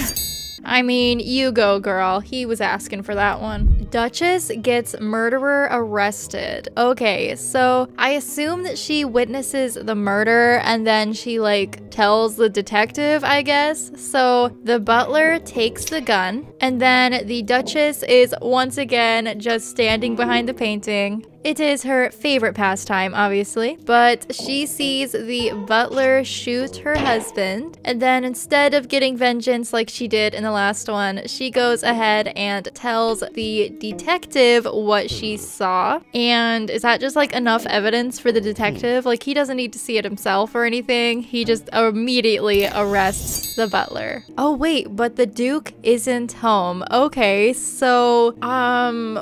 I mean, you go, girl. He was asking for that one. Duchess gets murderer arrested. Okay, so I assume that she witnesses the murder and then she like tells the detective, I guess. So the butler takes the gun and then the Duchess is once again just standing behind the painting. It is her favorite pastime, obviously, but she sees the butler shoot her husband, and then instead of getting vengeance like she did in the last one, she goes ahead and tells the detective what she saw. And is that just like enough evidence for the detective? Like, he doesn't need to see it himself or anything. He just immediately arrests the butler. Oh wait, but the Duke isn't home. Okay, so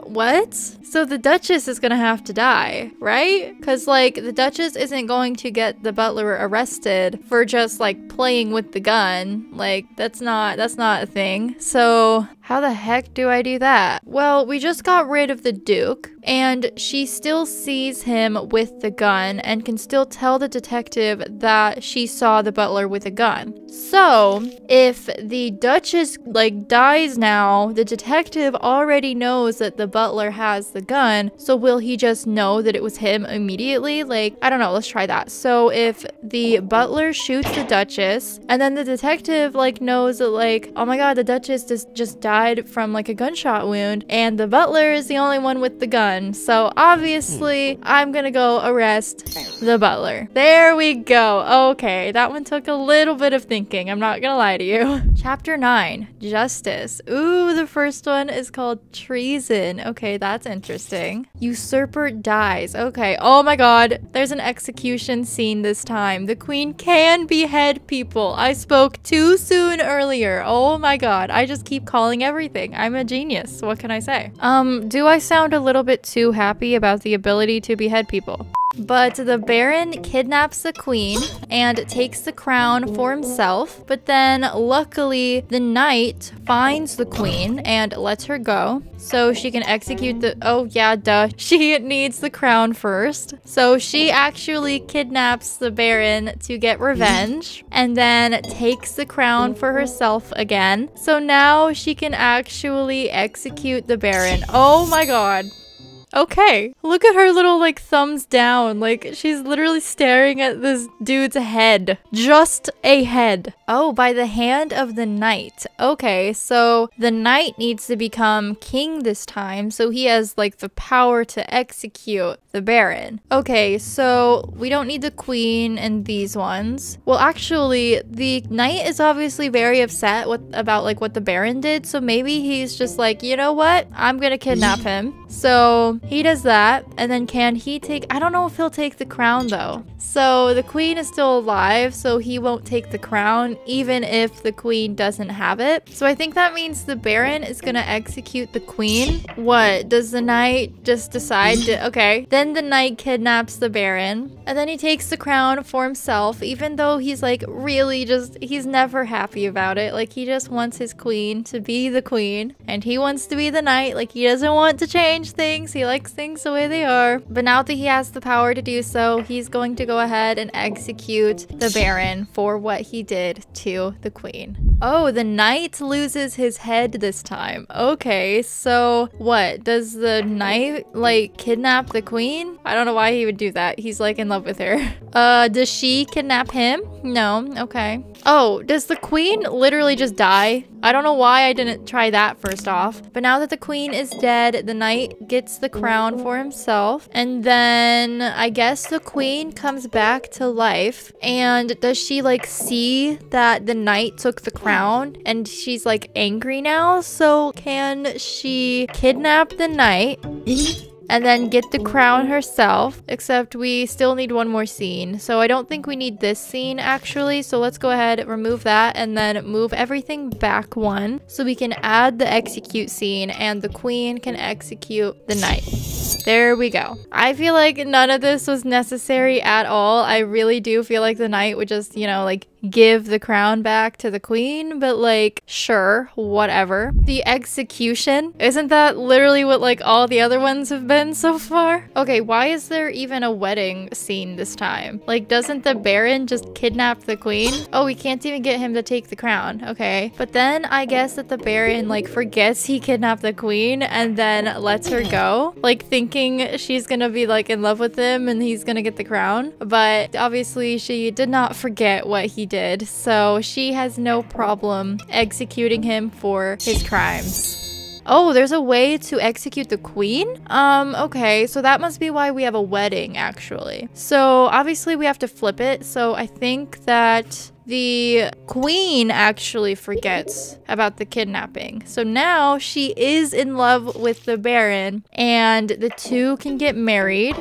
what? So the Duchess is gonna have to die, right? Because like the Duchess isn't going to get the butler arrested for just like playing with the gun. Like that's not a thing. So how the heck do I do that? Well, we just got rid of the Duke, and she still sees him with the gun and can still tell the detective that she saw the butler with a gun. So if the Duchess like dies now, the detective already knows that the butler has the gun, so will he just know that it was him immediately? Like, I don't know, let's try that. So if the butler shoots the Duchess and then the detective like knows that like, oh my god, the Duchess just died from like a gunshot wound and the butler is the only one with the gun, so obviously I'm gonna go arrest the butler. There we go. Okay, that one took a little bit of thinking, I'm not gonna lie to you. Chapter 9, Justice. Ooh, the first one is called Treason. Okay, that's interesting. Usurper dies. Okay, oh my god, there's an execution scene this time. The queen can behead people. I spoke too soon earlier. Oh my god, I just keep calling everything. I'm a genius. What can I say? Do I sound a little bit too happy about the ability to behead people? But the Baron kidnaps the queen and takes the crown for himself, but then luckily the knight finds the queen and lets her go so she can execute the— oh yeah, duh, she needs the crown first. So she actually kidnaps the Baron to get revenge and then takes the crown for herself again. So now she can actually execute the Baron. Oh my god. Okay, look at her little like thumbs down, like she's literally staring at this dude's head. Just a head. Oh, by the hand of the knight. Okay, so the knight needs to become king this time, so he has like the power to execute the Baron. Okay, so we don't need the queen in these ones. Well, actually, the knight is obviously very upset about like what the Baron did, so maybe he's just like, you know what? I'm gonna kidnap him. So he does that, and then can he take— I don't know if he'll take the crown though. So the queen is still alive, so he won't take the crown even if the queen doesn't have it. So I think that means the Baron is gonna execute the queen. What? Does the knight just decide to— okay. Then the knight kidnaps the Baron, and then he takes the crown for himself, even though he's like really just— he's never happy about it. Like he just wants his queen to be the queen, and he wants to be the knight. Like he doesn't want to change things. He likes things the way they are. But now that he has the power to do so, he's going to go ahead and execute the Baron for what he did to the queen. Oh, the knight loses his head this time. Okay, so what? Does the knight like kidnap the queen? I don't know why he would do that. He's like in love with her. Does she kidnap him? No. Okay. Oh, does the queen literally just die? I don't know why I didn't try that first off. But now that the queen is dead, the knight gets the crown for himself. And then I guess the queen comes back to life. And does she like see that the knight took the crown? And she's like angry now. So can she kidnap the knight and then get the crown herself? Except we still need one more scene, so I don't think we need this scene actually. So let's go ahead, remove that, and then move everything back one so we can add the execute scene and the queen can execute the knight. There we go. I feel like none of this was necessary at all. I really do feel like the knight would just, you know, like give the crown back to the queen, but like, sure, whatever. The execution, isn't that literally what like all the other ones have been so far? Okay, why is there even a wedding scene this time? Like, doesn't the Baron just kidnap the queen? Oh, we can't even get him to take the crown. Okay, but then I guess that the Baron like forgets he kidnapped the queen and then lets her go, like thinking she's gonna be like in love with him and he's gonna get the crown. But obviously she did not forget what he did, so she has no problem executing him for his crimes. Oh, there's a way to execute the queen? Okay, so that must be why we have a wedding, actually. So obviously we have to flip it, so I think that the queen actually forgets about the kidnapping. So now she is in love with the Baron, and the two can get married.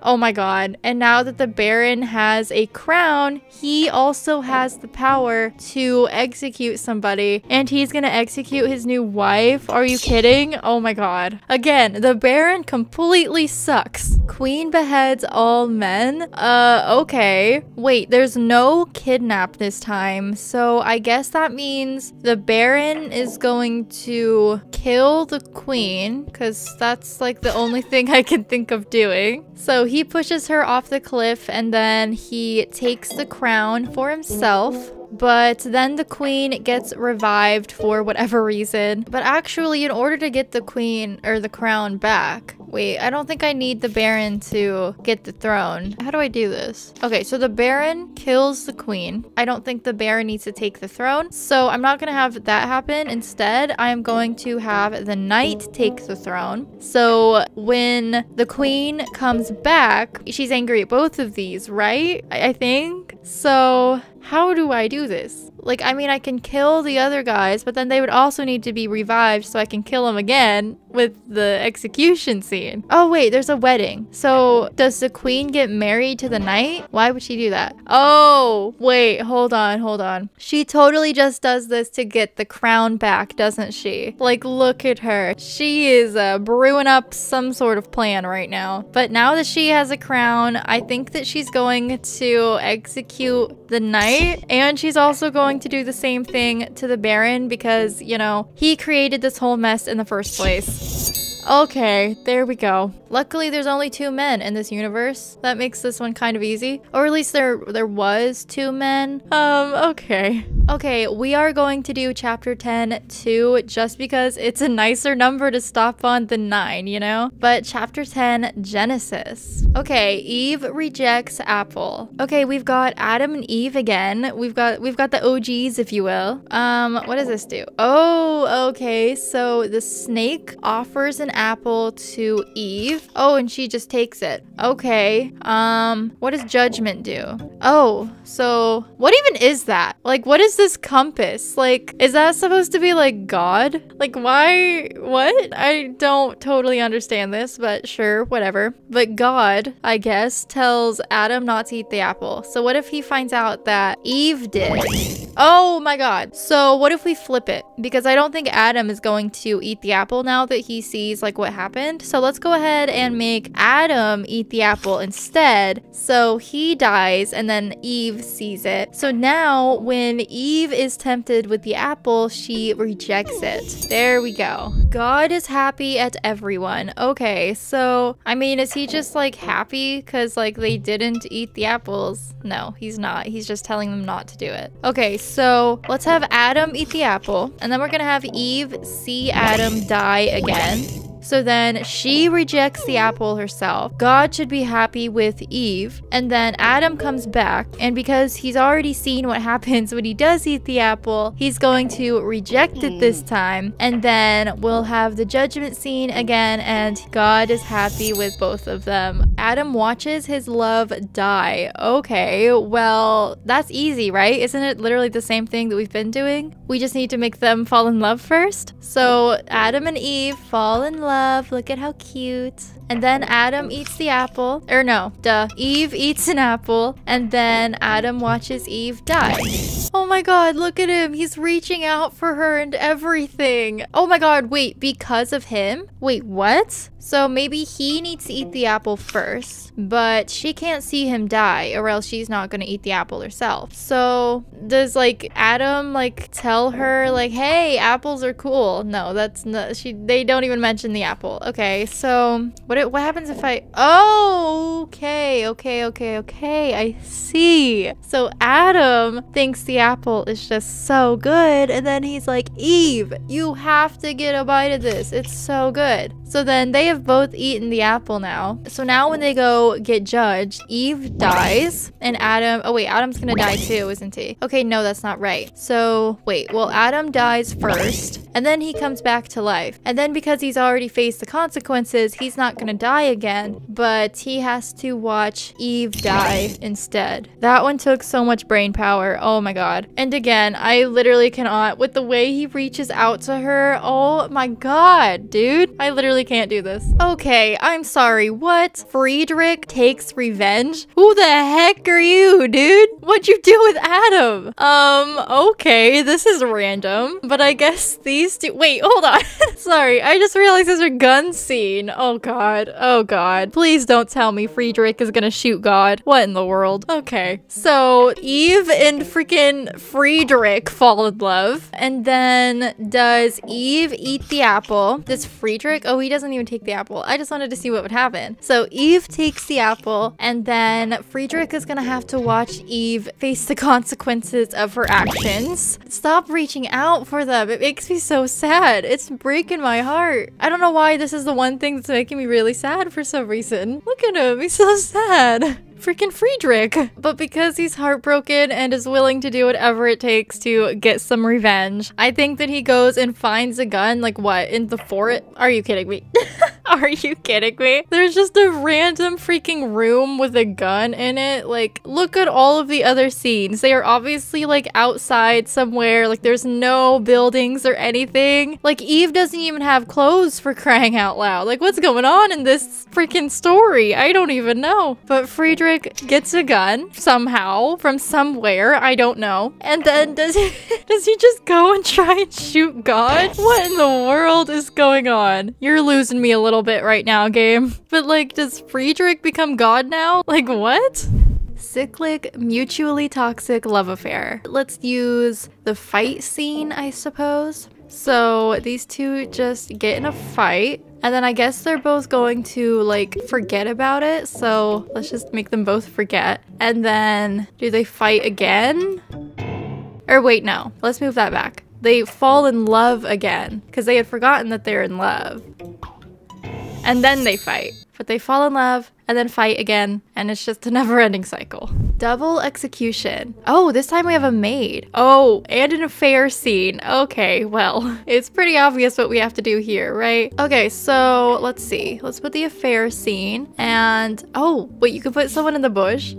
Oh my god. And now that the Baron has a crown, he also has the power to execute somebody. And he's gonna execute his new wife. Are you kidding? Oh my god. Again, the Baron completely sucks. Queen beheads all men? Okay. Wait, there's no kidnap this time. So I guess that means the Baron is going to kill the queen, because that's like the only thing I can think of doing. So he pushes her off the cliff and then he takes the crown for himself. But then the queen gets revived for whatever reason. But actually, in order to get the queen or the crown back, wait, I don't think I need the Baron to get the throne. How do I do this? Okay, so the Baron kills the queen. I don't think the Baron needs to take the throne. So I'm not gonna have that happen. Instead, I am going to have the knight take the throne. So when the queen comes back, she's angry at both of these, right? I think. So how do I do this? Like, I mean, I can kill the other guys, but then they would also need to be revived so I can kill them again with the execution scene. Oh, wait, there's a wedding. So does the queen get married to the knight? Why would she do that? Oh, wait, hold on. She totally just does this to get the crown back, doesn't she? Like, look at her. She is brewing up some sort of plan right now. But now that she has a crown, I think that she's going to execute the knight, and she's also going to do the same thing to the Baron because, you know, he created this whole mess in the first place. Okay, there we go. Luckily, there's only 2 men in this universe. That makes this one kind of easy. Or at least there was 2 men. Okay. Okay, we are going to do chapter 10 too, just because it's a nicer number to stop on than 9, you know? But chapter 10, Genesis. Okay, Eve rejects apple. Okay, we've got Adam and Eve again. We've got the OGs, if you will. What does this do? Oh, okay, so the snake offers an apple to Eve. Oh, and she just takes it. Okay. What does judgment do? Oh, so what even is that? Like, what is this compass? Like, is that supposed to be like God? Like, why? What? I don't totally understand this, but sure, whatever. But God, I guess, tells Adam not to eat the apple. So what if he finds out that Eve did? Oh my god. So what if we flip it? Because I don't think Adam is going to eat the apple now that he sees like what happened. So let's go ahead and make Adam eat the apple instead. So he dies and then Eve sees it. So now when Eve is tempted with the apple, she rejects it. There we go. God is happy at everyone. Okay, so I mean, is he just like happy because like they didn't eat the apples? No, he's not. He's just telling them not to do it. Okay, so let's have Adam eat the apple, and then we're gonna have Eve see Adam die again. So then she rejects the apple herself. God should be happy with Eve. And then Adam comes back. And because he's already seen what happens when he does eat the apple, he's going to reject it this time. And then we'll have the judgment scene again. And God is happy with both of them. Adam watches his love die. Okay, well, that's easy, right? Isn't it literally the same thing that we've been doing? We just need to make them fall in love first. So Adam and Eve fall in love. Look at how cute. And then Adam eats the apple. Or no, duh. Eve eats an apple. And then Adam watches Eve die. Oh my god, look at him. He's reaching out for her and everything. Oh my god, wait, because of him? Wait, what? So maybe he needs to eat the apple first, but she can't see him die or else she's not gonna eat the apple herself. So does like Adam like tell her like, hey, apples are cool? No, that's not, they don't even mention the apple. Okay, so what happens if I, oh, okay, I see. So Adam thinks the apple is just so good, and then he's like, Eve, you have to get a bite of this. It's so good. So then they have both eaten the apple now. So now when they go get judged, Eve dies and Adam, oh wait, Adam's gonna die too, isn't he? Okay, no, that's not right. So wait, well, Adam dies first and then he comes back to life. And then because he's already faced the consequences, he's not gonna gonna die again, but he has to watch Eve die instead. That one took so much brain power. Oh my god. And again, I literally cannot, with the way he reaches out to her. Oh my god, dude. I literally can't do this. Okay, I'm sorry. What? Friedrich takes revenge? Who the heck are you, dude? What'd you do with Adam? Okay, this is random, but I guess these two— wait, hold on. Sorry, I just realized there's a gun scene. Oh god. Oh god. Please don't tell me Friedrich is gonna shoot God. What in the world? Okay, so Eve and freaking Friedrich fall in love, and then does Eve eat the apple? Does Friedrich— oh, he doesn't even take the apple. I just wanted to see what would happen. So Eve takes the apple, and then Friedrich is gonna have to watch Eve face the consequences of her actions. Stop reaching out for them. It makes me so sad. It's breaking my heart. I don't know why this is the one thing that's making me really sad for some reason. Look at him. He's so sad. Freaking Friedrich. But because he's heartbroken and is willing to do whatever it takes to get some revenge, I think that he goes and finds a gun, like what, in the fort? Are you kidding me? Are you kidding me? There's just a random freaking room with a gun in it. Like, look at all of the other scenes. They are obviously like outside somewhere. Like, there's no buildings or anything. Like, Eve doesn't even have clothes, for crying out loud. Like, what's going on in this freaking story? I don't even know. But Friedrich gets a gun somehow from somewhere. I don't know. And then does he just go and try and shoot God? What in the world is going on? You're losing me a little bit right now, game. But like, does Friedrich become God now? Like, what? Cyclic, mutually toxic love affair. Let's use the fight scene, I suppose. So these two just get in a fight, and then I guess they're both going to like forget about it. So let's just make them both forget. And then do they fight again? Or wait, no, let's move that back. They fall in love again because they had forgotten that they're in love. And then they fight. But they fall in love and then fight again, and it's just a never-ending cycle. Double execution. Oh, this time we have a maid. Oh, and an affair scene. Okay, well, it's pretty obvious what we have to do here, right? Okay, so let's see. Let's put the affair scene, and oh, wait, you can put someone in the bush?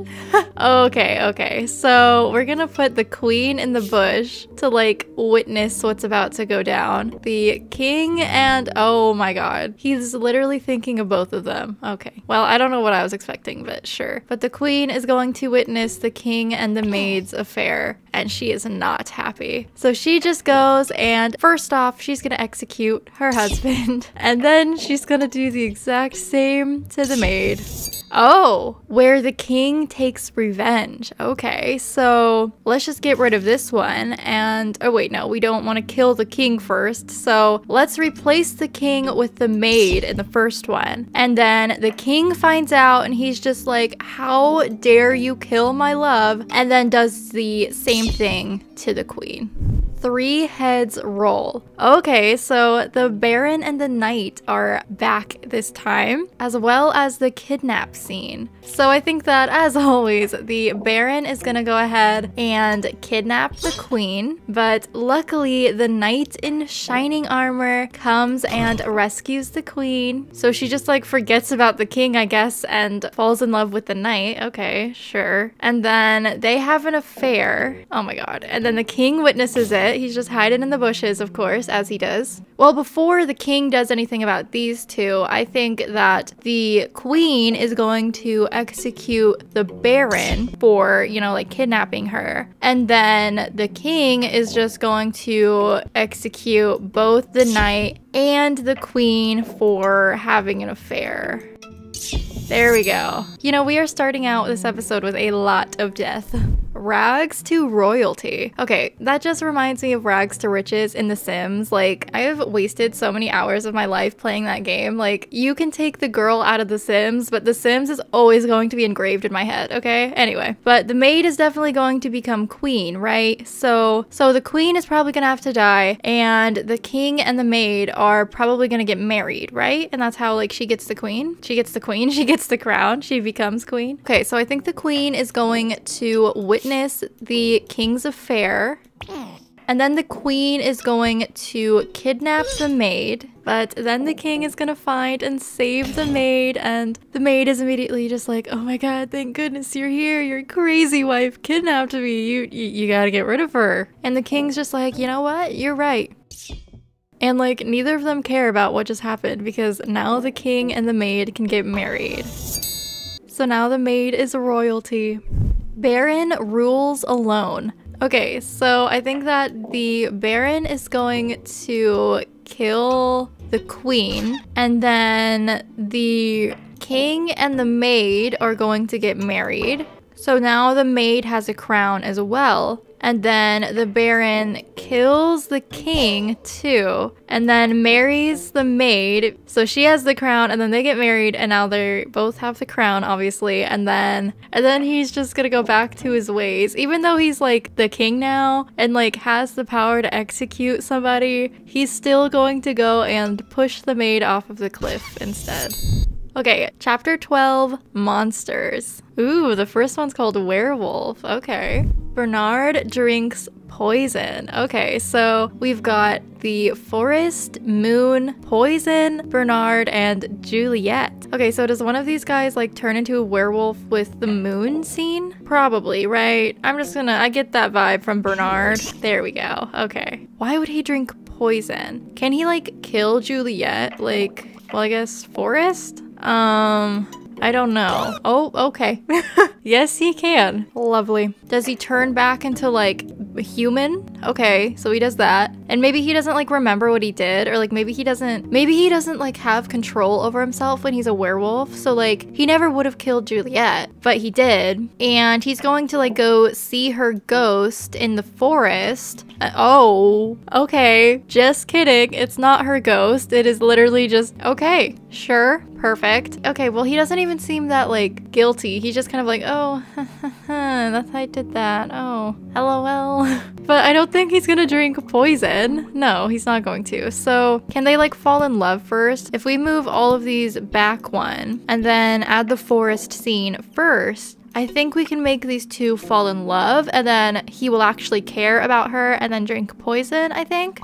Okay, so we're gonna put the queen in the bush to like witness what's about to go down. The king and oh my god, he's literally thinking of both of them. Okay, well, I don't know what I was expecting, but sure. But the queen is going to witness the king and the maid's affair, and she is not happy. So she just goes and first off, she's gonna execute her husband, and then she's gonna do the exact same to the maid. Oh, where the king takes revenge. Okay, so let's just get rid of this one. And oh wait, no, we don't want to kill the king first. So let's replace the king with the maid in the first one. And then the king finds out and he's just like, how dare you kill my love? And then does the same thing to the queen. 3 heads roll. Okay, so the Baron and the Knight are back this time, as well as the kidnap scene. So I think that, as always, the Baron is gonna go ahead and kidnap the queen, but luckily the Knight in shining armor comes and rescues the queen. So she just like forgets about the king, I guess, and falls in love with the Knight. Okay, sure. And then they have an affair. Oh my god. And then the king witnesses it. He's just hiding in the bushes, of course, as he does. Well, before the king does anything about these two, I think that the queen is going to execute the Baron for, you know, like kidnapping her. And then the king is just going to execute both the knight and the queen for having an affair. There we go. You know, we are starting out this episode with a lot of death. Rags to royalty. Okay, that just reminds me of Rags to Riches in The Sims. Like, I have wasted so many hours of my life playing that game. Like, you can take the girl out of The Sims, but The Sims is always going to be engraved in my head, okay? Anyway, but the maid is definitely going to become queen, right? So the queen is probably gonna have to die, and the king and the maid are probably gonna get married, right? And that's how, like, she gets the queen. She gets the queen, she gets the crown, she becomes queen. Okay, so I think the queen is going to witness the king's affair, And then the queen is going to kidnap the maid. But then the king is gonna find and save the maid, and the maid is immediately just like, oh my god, thank goodness you're here. Your crazy wife kidnapped me. You gotta get rid of her. And the king's just like, you know what? You're right. And like, neither of them care about what just happened because now the king and the maid can get married. So now the maid is royalty. Baron rules alone. Okay, so I think that the Baron is going to kill the queen, and then the king and the maid are going to get married. So now the maid has a crown as well. And then the Baron kills the king too, and then marries the maid. So she has the crown, and then they get married, and now they both have the crown, obviously. And then he's just gonna go back to his ways. Even though he's like the king now and like has the power to execute somebody, he's still going to go and push the maid off of the cliff instead. Okay, chapter 12, monsters. Ooh, the first one's called werewolf. Okay. Bernard drinks poison. Okay, so we've got the forest, moon, poison, Bernard, and Juliet. Okay, so does one of these guys like turn into a werewolf with the moon scene? Probably, right? I get that vibe from Bernard. There we go. Okay. Why would he drink poison? Can he like kill Juliet? Like, well, I guess forest? I don't know. Oh, okay. Yes, he can. Lovely. Does he turn back into like a human? Okay, so he does that. And maybe he doesn't like remember what he did, or like maybe he doesn't like have control over himself when he's a werewolf. So like he never would have killed Juliet, but he did. And he's going to like go see her ghost in the forest. Oh, okay. Just kidding. It's not her ghost. It is literally just, okay, sure. Perfect. Okay, well, he doesn't even seem that, like, guilty. He's just kind of like, oh, that's how I did that. Oh, LOL. But I don't think he's gonna drink poison. No, he's not going to. So, can they, like, fall in love first? If we move all of these back one, and then add the forest scene first, I think we can make these two fall in love, and then he will actually care about her and then drink poison, I think.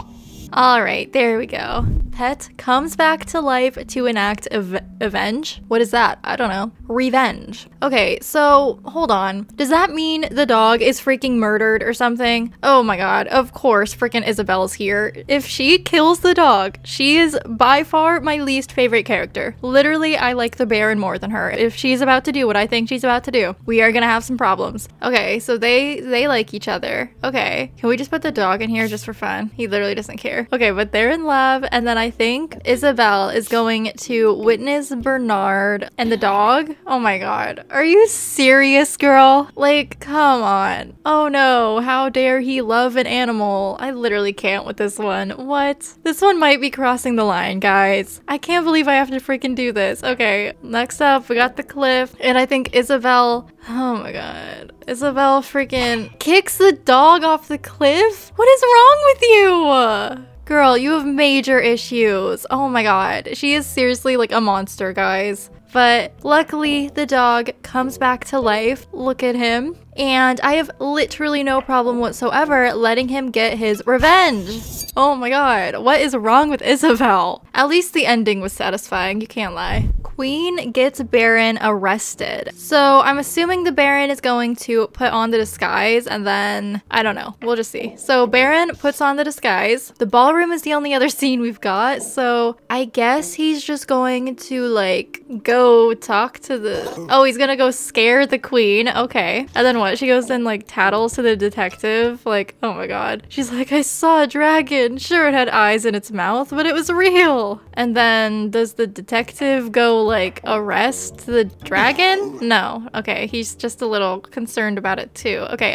All right, there we go. Pet comes back to life to enact avenge. What is that? I don't know. Revenge. Okay, so hold on. Does that mean the dog is freaking murdered or something? Oh my god, of course freaking Isabel's here. If she kills the dog, she is by far my least favorite character. Literally, I like the Baron more than her. If she's about to do what I think she's about to do, we are gonna have some problems. Okay, so they like each other. Okay, can we just put the dog in here just for fun? He literally doesn't care. Okay, but they're in love, and then I think Isabel is going to witness Bernard and the dog. Oh my god. Are you serious, girl? Like, come on. Oh no, how dare he love an animal? I literally can't with this one. What? This one might be crossing the line, guys. I can't believe I have to freaking do this. Okay, next up, we got the cliff, and I think Isabel, oh my god. Isabel freaking kicks the dog off the cliff? What is wrong with you? Girl, you have major issues. Oh my god. She is seriously like a monster, guys. But luckily, the dog comes back to life. Look at him. And I have literally no problem whatsoever letting him get his revenge. Oh my god, what is wrong with Isabel? At least the ending was satisfying, you can't lie. Queen gets Baron arrested. So I'm assuming the Baron is going to put on the disguise, and then, I don't know, we'll just see. So Baron puts on the disguise. The ballroom is the only other scene we've got, so I guess he's just going to like go talk to the, oh, he's gonna go scare the queen, okay. And then what, she goes and like tattles to the detective, like, oh my god. She's like, I saw a dragon. Sure, it had eyes in its mouth, but it was real. And then does the detective go like arrest the dragon? No. Okay, he's just a little concerned about it too. Okay,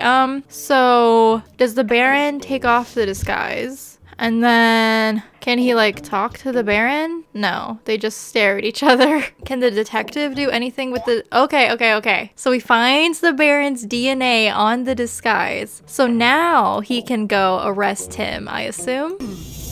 so does the Baron take off the disguise? And then can he like talk to the Baron? No, they just stare at each other. Can the detective do anything with the, okay. So he finds the Baron's DNA on the disguise. So now he can go arrest him, I assume.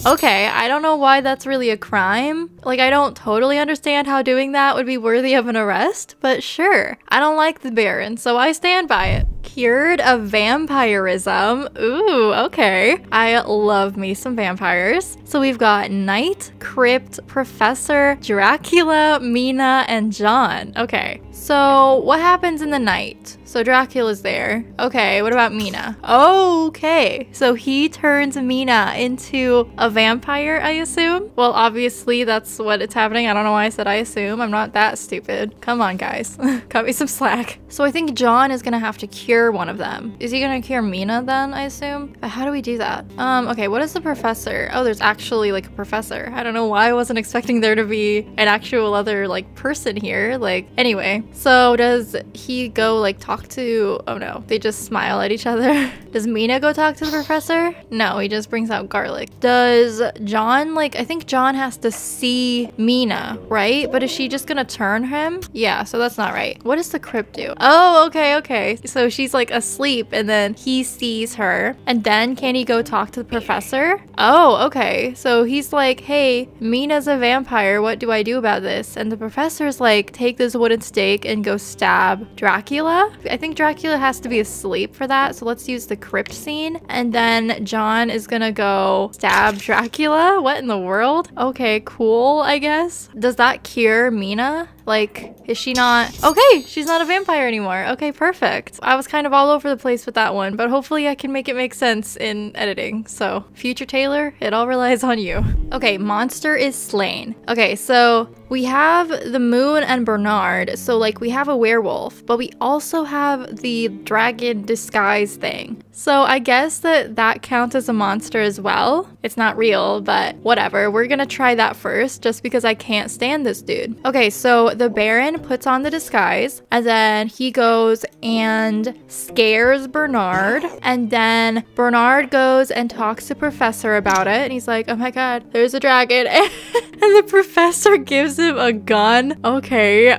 Okay, I don't know why that's really a crime, Like, I don't totally understand how doing that would be worthy of an arrest, but sure. I don't like the Baron, so I stand by it. Cured of vampirism. Ooh, okay. I love me some vampires. So we've got Knight, Crypt, Professor, Dracula, Mina, and John. Okay. So what happens in the night? So Dracula's there. Okay, what about Mina? Okay, so he turns Mina into a vampire, I assume? Well, obviously that's what it's happening. I don't know why I said I assume. I'm not that stupid. Come on, guys. Cut me some slack. So I think John is gonna have to cure one of them. Is he gonna cure Mina then, I assume? But how do we do that? Okay, what is the professor? Oh, there's actually like a professor. I don't know why I wasn't expecting there to be an actual other like person here. Like, anyway. So does he go like talk to, oh no, they just smile at each other. Does Mina go talk to the professor? No, he just brings out garlic. Does John, like, I think John has to see Mina, right? But is she just gonna turn him? Yeah, so that's not right. What does the crypt do? Oh, okay. So she's like asleep and then he sees her and then can he go talk to the professor? Oh, okay. So he's like, hey, Mina's a vampire. What do I do about this? And the professor's like, take this wooden stake and go stab Dracula. I think Dracula has to be asleep for that, so let's use the crypt scene. And then John is gonna go stab Dracula. What in the world? Okay, cool, I guess. Does that cure Mina? Like, is she not? Okay, she's not a vampire anymore. Okay, perfect. I was kind of all over the place with that one, but hopefully I can make it make sense in editing. So, future Taylor, it all relies on you. Okay, monster is slain. Okay, so we have the Moon and Bernard. So, like, we have a werewolf, but we also have the dragon disguise thing. So I guess that counts as a monster as well. It's not real, but whatever. We're gonna try that first just because I can't stand this dude. Okay, so the Baron puts on the disguise and then he goes and scares Bernard. And then Bernard goes and talks to Professor about it. And he's like, oh my god, there's a dragon. And the Professor gives him a gun. Okay,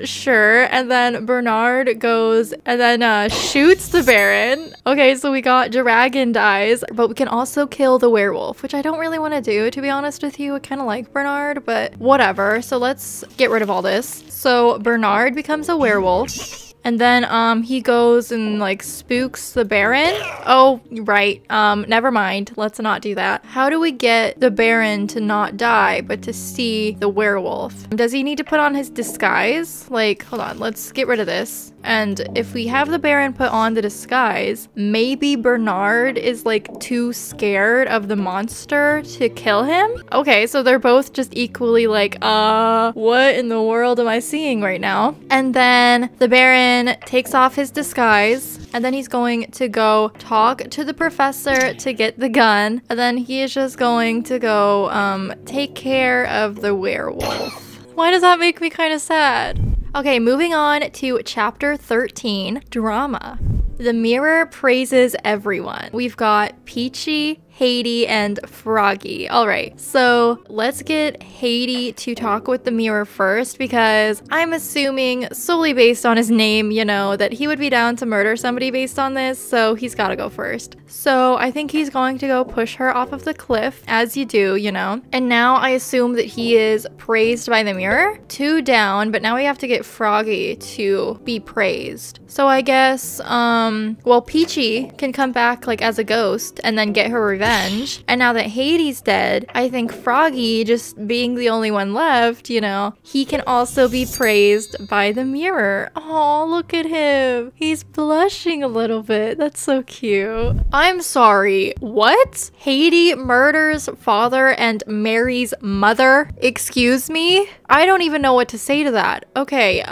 sure. And then Bernard goes and then shoots the Baron. Okay, so we got dragon dies, but we can also kill the werewolf, which I don't really want to do, to be honest with you. I kind of like Bernard, but whatever. So let's get rid of all this. So Bernard becomes a werewolf. And then he goes and like spooks the Baron. Oh, right. Never mind. Let's not do that. How do we get the Baron to not die, but to see the werewolf? Does he need to put on his disguise? Like, hold on, let's get rid of this. And if we have the Baron put on the disguise, maybe Bernard is like too scared of the monster to kill him? Okay, so they're both just equally like, what in the world am I seeing right now? And then the Baron takes off his disguise and then he's going to go talk to the professor to get the gun, and then he is just going to go take care of the werewolf. Why does that make me kind of sad? Okay, moving on to chapter 13, drama. The mirror praises everyone. We've got Peachy, Haiti, and Froggy. All right, so let's get Haiti to talk with the mirror first because I'm assuming solely based on his name, you know, that he would be down to murder somebody based on this, so he's gotta go first. So I think he's going to go push her off of the cliff, as you do, you know. And now I assume that he is praised by the mirror. 2 down, but now we have to get Froggy to be praised. So I guess, well, Peachy can come back like as a ghost and then get her revenge. And now that Hades dead, I think Froggy, just being the only one left, you know, he can also be praised by the mirror. Oh, look at him. He's blushing a little bit. That's so cute. I'm sorry. What? Hades murders father and marries mother? Excuse me? I don't even know what to say to that. Okay,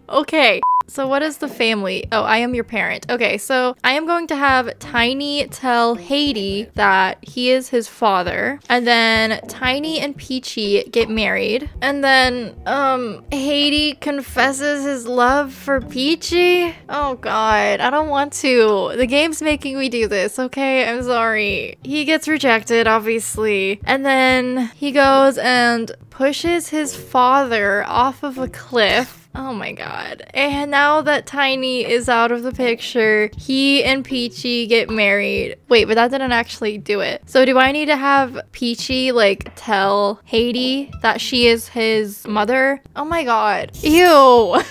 okay. So what is the family? Oh, I am your parent. Okay, so I am going to have Tiny tell Haiti that he is his father. And then Tiny and Peachy get married. And then, Haiti confesses his love for Peachy. Oh god, I don't want to. The game's making me do this, okay? I'm sorry. He gets rejected, obviously. And then he goes and pushes his father off of a cliff. Oh my god. And now that Tiny is out of the picture, he and Peachy get married. Wait, but that didn't actually do it. So do I need to have Peachy like tell Haiti that she is his mother? Oh my god. Ew.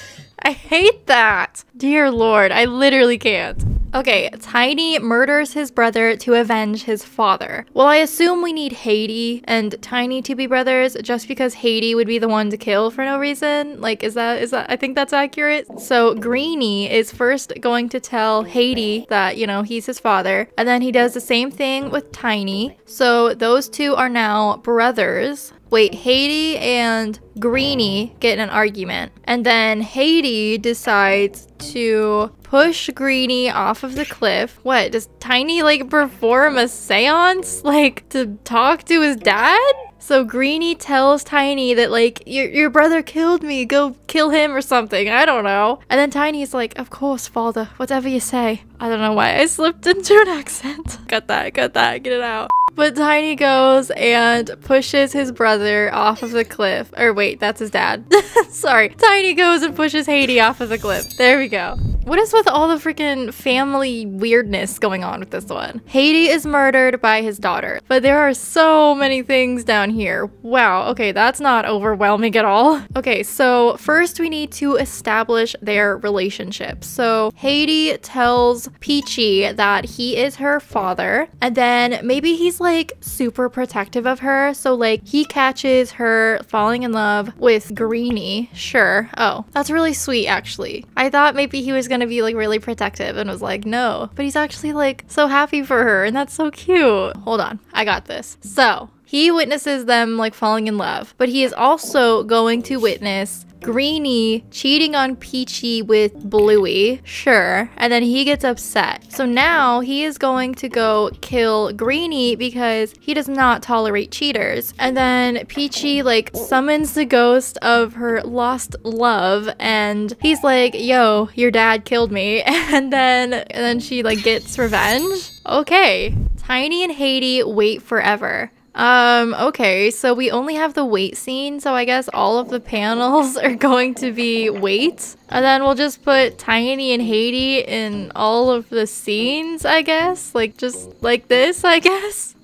I hate that. Dear Lord, I literally can't. Okay, Tiny murders his brother to avenge his father. Well, I assume we need Haiti and Tiny to be brothers just because Haiti would be the one to kill for no reason. Like, is that, I think that's accurate. So Greenie is first going to tell Haiti that, you know, he's his father. And then he does the same thing with Tiny. So those two are now brothers. Wait, Haiti and Greenie get in an argument. And then Haiti decides to push Greenie off of the cliff. What, does Tiny like perform a seance? Like to talk to his dad? So Greenie tells Tiny that like, your brother killed me, go kill him or something, I don't know. And then Tiny's like, of course, father, whatever you say. I don't know why I slipped into an accent. Cut that, get it out. But Tiny goes and pushes his brother off of the cliff. Or wait, that's his dad. Sorry. Tiny goes and pushes Haiti off of the cliff. There we go. What is with all the freaking family weirdness going on with this one? Haiti is murdered by his daughter. But there are so many things down here. Wow, okay, that's not overwhelming at all. Okay, so first we need to establish their relationship. So Haiti tells Peachy that he is her father. And then maybe he's like super protective of her. So like he catches her falling in love with Greenie. Sure. Oh, that's really sweet actually. I thought maybe he was gonna be like really protective and was like, no. But he's actually like so happy for her and that's so cute. Hold on, I got this. So he witnesses them like falling in love, but he is also going to witness Greenie cheating on Peachy with Bluey, sure, and then he gets upset. So now he is going to go kill Greenie because he does not tolerate cheaters. And then Peachy like summons the ghost of her lost love and he's like, yo, your dad killed me. And then she like gets revenge. Okay, Tiny and Haiti wait forever. Okay, so we only have the wait scene, so I guess all of the panels are going to be wait. And then we'll just put Tiny and Haiti in all of the scenes, I guess. Like, just like this, I guess.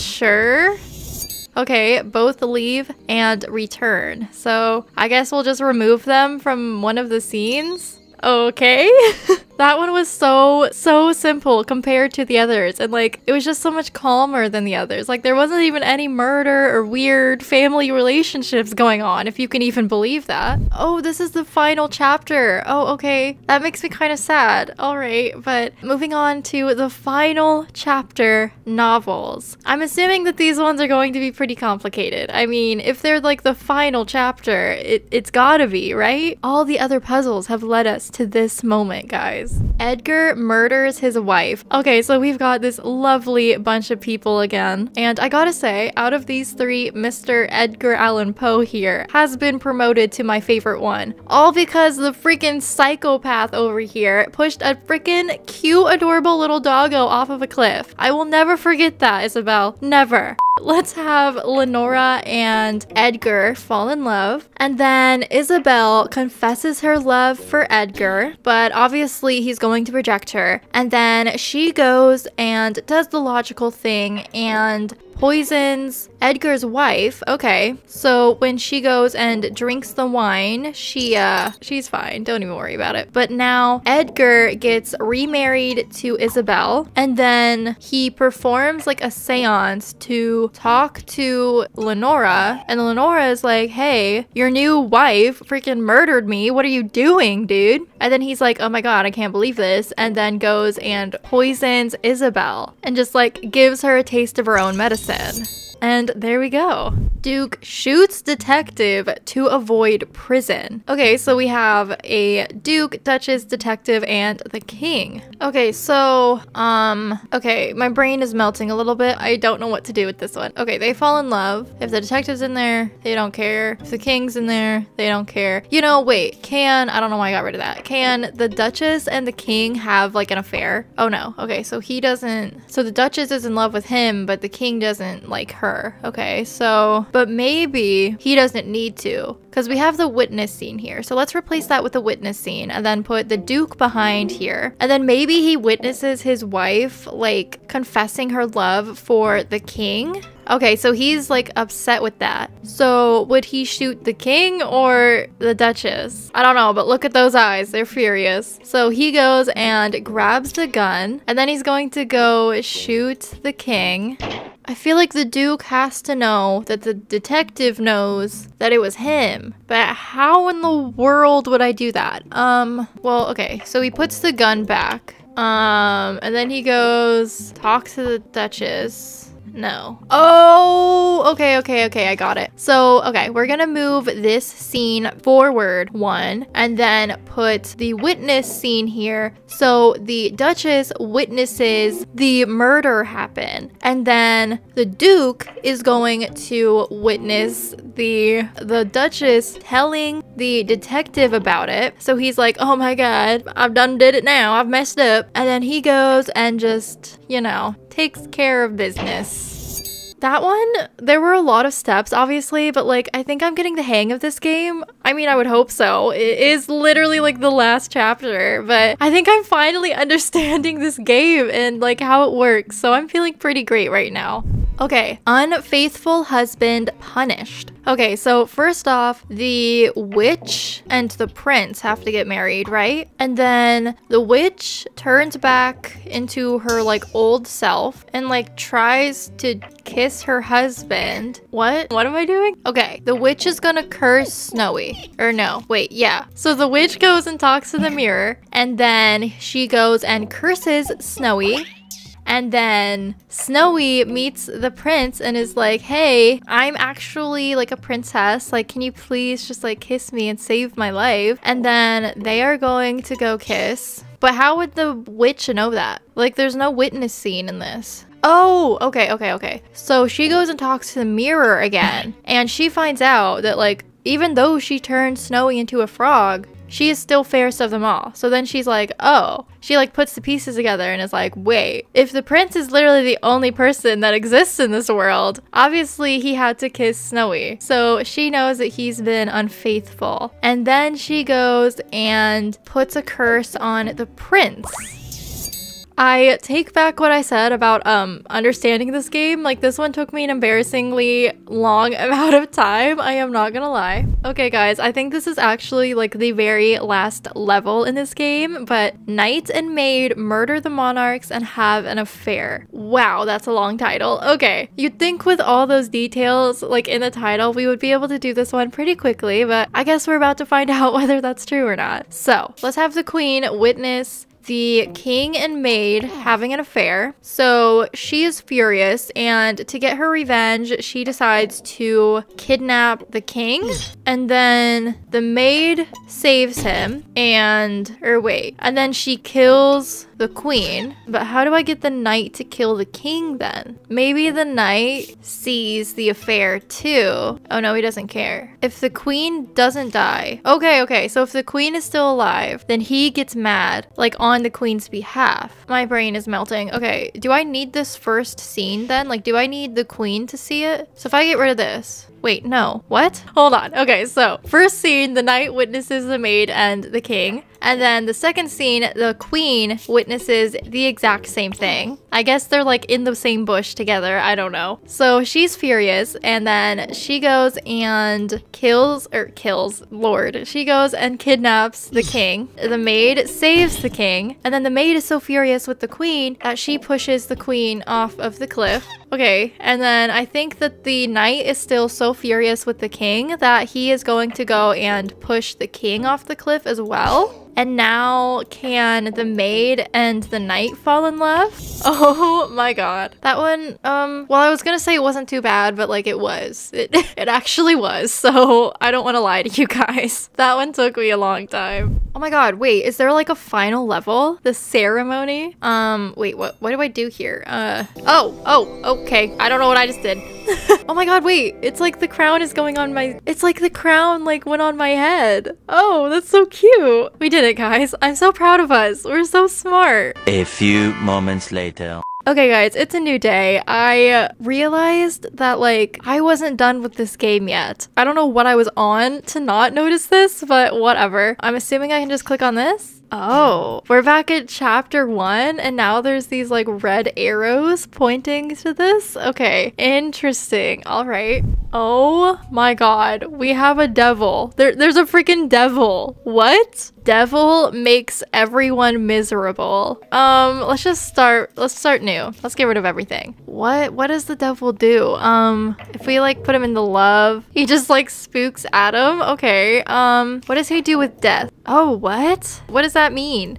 Sure. Okay, both leave and return. So I guess we'll just remove them from one of the scenes. Okay. That one was so simple compared to the others, and like it was just so much calmer than the others. Like there wasn't even any murder or weird family relationships going on, if you can even believe that. Oh, this is the final chapter. Oh, okay. That makes me kind of sad. All right, but moving on to the final chapter, novels. I'm assuming that these ones are going to be pretty complicated. I mean, if they're like the final chapter, it's gotta be, right? All the other puzzles have led us to this moment, guys. Edgar murders his wife. Okay, so we've got this lovely bunch of people again. And I gotta say, out of these three, Mr. Edgar Allan Poe here has been promoted to my favorite one. All because the freaking psychopath over here pushed a freaking cute, adorable little doggo off of a cliff. I will never forget that, Isabel. Never. Let's have Lenora and Edgar fall in love, and then Isabel confesses her love for Edgar, but obviously he's going to reject her, and then she goes and does the logical thing and poisons Edgar's wife. Okay, so when she goes and drinks the wine, she's fine, don't even worry about it. But now Edgar gets remarried to Isabel, and then he performs like a seance to talk to Lenora, and Lenora is like, hey, your new wife freaking murdered me, what are you doing, dude? And then he's like, oh my god, I can't believe this, and then goes and poisons Isabel and just like gives her a taste of her own medicine. And there we go. Duke shoots detective to avoid prison. Okay, so we have a Duke, Duchess, detective, and the king. Okay, so, okay, my brain is melting a little bit. I don't know what to do with this one. Okay, they fall in love. If the detective's in there, they don't care. If the king's in there, they don't care. You know, wait, I don't know why I got rid of that. Can the Duchess and the king have like an affair? Oh no. Okay, so he doesn't, so the Duchess is in love with him, but the king doesn't like her. Okay, so, but maybe he doesn't need to, because we have the witness scene here. So let's replace that with the witness scene and then put the Duke behind here. And then maybe he witnesses his wife like confessing her love for the king. Okay, so he's like upset with that. So would he shoot the king or the Duchess? I don't know, but look at those eyes. They're furious. So he goes and grabs the gun and then he's going to go shoot the king. I feel like the Duke has to know that the detective knows that it was him. But how in the world would I do that? Well, okay, so he puts the gun back. And then he goes, talk to the Duchess. No. Oh, okay, I got it. So, okay, we're gonna move this scene forward one and then put the witness scene here. So the Duchess witnesses the murder happen and then the Duke is going to witness the Duchess telling the detective about it. So he's like, oh my God, I've done did it now. I've messed up. And then he goes and just, you know, takes care of business. That one, there were a lot of steps, obviously, but like, I think I'm getting the hang of this game. I mean, I would hope so. It is literally like the last chapter, but I think I'm finally understanding this game and like how it works. So I'm feeling pretty great right now. Okay, unfaithful husband punished. Okay, so first off, the witch and the prince have to get married, right? And then the witch turns back into her like old self and like tries to kiss her husband. What am I doing? Okay, the witch is gonna curse Snowy. Or no, wait, yeah. So the witch goes and talks to the mirror and then she goes and curses Snowy. And then Snowy meets the prince and is like, hey, I'm actually like a princess. Like, can you please just like kiss me and save my life? And then they are going to go kiss. But how would the witch know that? Like, there's no witness scene in this. Oh, okay. So she goes and talks to the mirror again. And she finds out that like, even though she turned Snowy into a frog, she is still fairest of them all. So then she's like, oh, she like puts the pieces together and is like, wait, if the prince is literally the only person that exists in this world, obviously he had to kiss Snowy. So she knows that he's been unfaithful. And then she goes and puts a curse on the prince. I take back what I said about understanding this game. Like, this one took me an embarrassingly long amount of time. I am not gonna lie. Okay, guys, I think this is actually like the very last level in this game, but knight and maid murder the monarchs and have an affair. Wow, that's a long title. Okay, you'd think with all those details like in the title, we would be able to do this one pretty quickly, but I guess we're about to find out whether that's true or not. So let's have the queen witness the king and maid having an affair. So she is furious, and to get her revenge, she decides to kidnap the king, and then the maid saves him, and then she kills the queen. But how do I get the knight to kill the king then? Maybe the knight sees the affair too. Oh no, he doesn't care. If the queen doesn't die. Okay, so if the queen is still alive, then he gets mad, like on the queen's behalf. My brain is melting. Okay, do I need this first scene then? Like, do I need the queen to see it? So if I get rid of this, wait, no. What? Hold on. Okay, so first scene, the knight witnesses the maid and the king. And then the second scene, the queen witnesses the exact same thing. I guess they're like in the same bush together. I don't know. So she's furious, and then she goes and kills, Lord. She goes and kidnaps the king. The maid saves the king. And then the maid is so furious with the queen that she pushes the queen off of the cliff. Okay, and then I think that the knight is still so furious with the king that he is going to go and push the king off the cliff as well. And now can the maid and the knight fall in love? Oh my god. That one, well, I was gonna say it wasn't too bad, but like it was. It actually was, so I don't want to lie to you guys. That one took me a long time. Oh my god, wait, is there like a final level? The ceremony? Wait, what do I do here? Okay. I don't know what I just did. Oh my god, wait, it's like the crown is going on my, it's like the crown like went on my head. Oh, that's so cute. We did it, guys. I'm so proud of us. We're so smart. A few moments later. Okay guys, it's a new day. I realized that like I wasn't done with this game yet. I don't know what I was on to not notice this, but whatever. I'm assuming I can just click on this. Oh, we're back at chapter 1 and now there's these like red arrows pointing to this. Okay, interesting. All right. Oh my god, we have a devil. There's a freaking devil. What? Devil makes everyone miserable. Let's start new. Let's get rid of everything. What does the devil do? If we like put him into love, he just like spooks Adam. Okay. What does he do with death? Oh, what? What does that mean?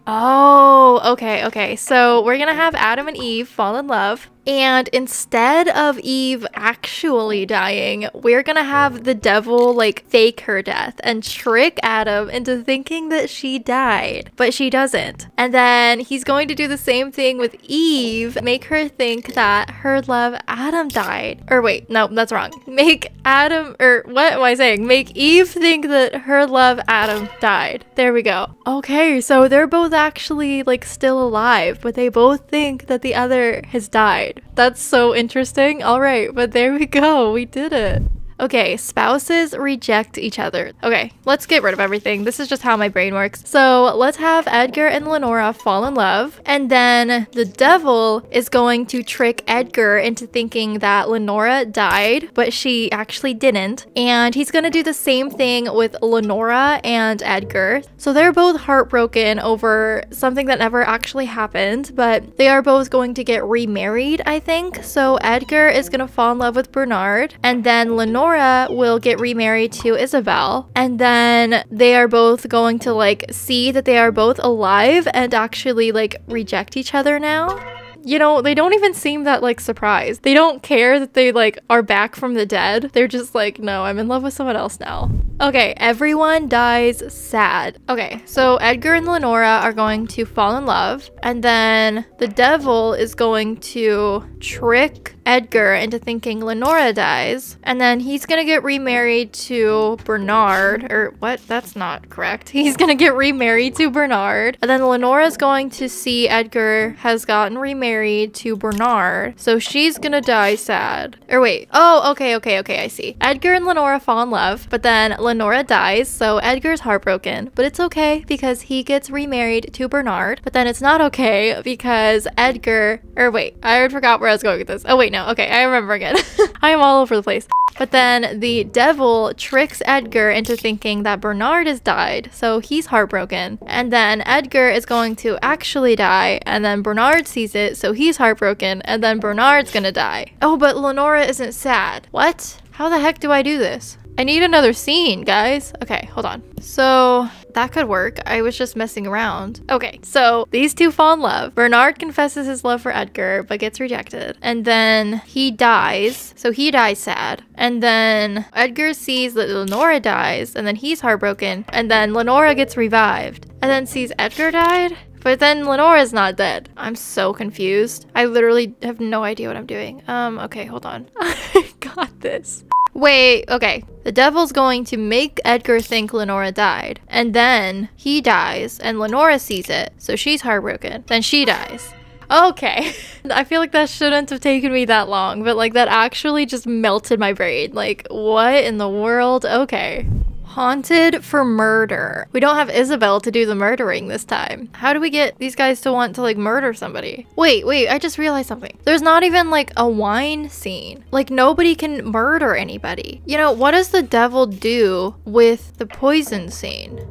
Oh, okay. So we're gonna have Adam and Eve fall in love. And instead of Eve actually dying, we're gonna have the devil like fake her death and trick Adam into thinking that she died, but she doesn't. And then he's going to do the same thing with Eve, make her think that her love Adam died. Or wait, no, that's wrong. Make Adam, or what am I saying? Make Eve think that her love Adam died. There we go. Okay, so they're both actually like still alive, but they both think that the other has died. That's so interesting. All right, but there we go. We did it. Okay, spouses reject each other. Okay, let's get rid of everything. This is just how my brain works. So let's have Edgar and Lenora fall in love. And then the devil is going to trick Edgar into thinking that Lenora died, but she actually didn't. And he's gonna do the same thing with Lenora and Edgar. So they're both heartbroken over something that never actually happened, but they are both going to get remarried, I think. So Edgar is gonna fall in love with Bernard, and then Lenora will get remarried to Isabel, and then they are both going to like see that they are both alive and actually like reject each other now. You know, they don't even seem that like surprised. They don't care that they like are back from the dead. They're just like, no, I'm in love with someone else now. Okay, everyone dies sad. Okay, so Edgar and Lenora are going to fall in love, and then the devil is going to trick Edgar into thinking Lenora dies, and then he's gonna get remarried to Bernard, or what? That's not correct. He's gonna get remarried to Bernard, and then Lenora's going to see Edgar has gotten remarried to Bernard, so she's gonna die sad. Or wait, oh, okay, I see. Edgar and Lenora fall in love, but then Lenora dies, so Edgar's heartbroken, but it's okay because he gets remarried to Bernard, but then it's not okay because Edgar, or wait, I already forgot where I was going with this. Oh wait, no, okay, I remember again. I am all over the place. But then the devil tricks Edgar into thinking that Bernard has died, so he's heartbroken. And then Edgar is going to actually die, and then Bernard sees it, so he's heartbroken, and then Bernard's gonna die. Oh, but Lenora isn't sad. What? How the heck do I do this? I need another scene, guys. Okay, hold on. So that could work. I was just messing around. Okay, so these two fall in love. Bernard confesses his love for Edgar, but gets rejected. And then he dies. So he dies sad. And then Edgar sees that Lenora dies, and then he's heartbroken. And then Lenora gets revived. And then sees Edgar died. But then Lenora's not dead. I'm so confused. I literally have no idea what I'm doing. Okay, hold on. I got this. Wait, okay. The devil's going to make Edgar think Lenora died, and then he dies, and Lenora sees it, so she's heartbroken. Then she dies. Okay. I feel like that shouldn't have taken me that long, but like that actually just melted my brain. Like, what in the world? Okay. Haunted for murder. We don't have Isabel to do the murdering this time. How do we get these guys to want to like murder somebody? Wait, I just realized something. There's not even like a wine scene. Like nobody can murder anybody. You know, what does the devil do with the poison scene?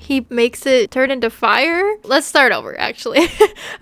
he makes it turn into fire. Let's start over, actually.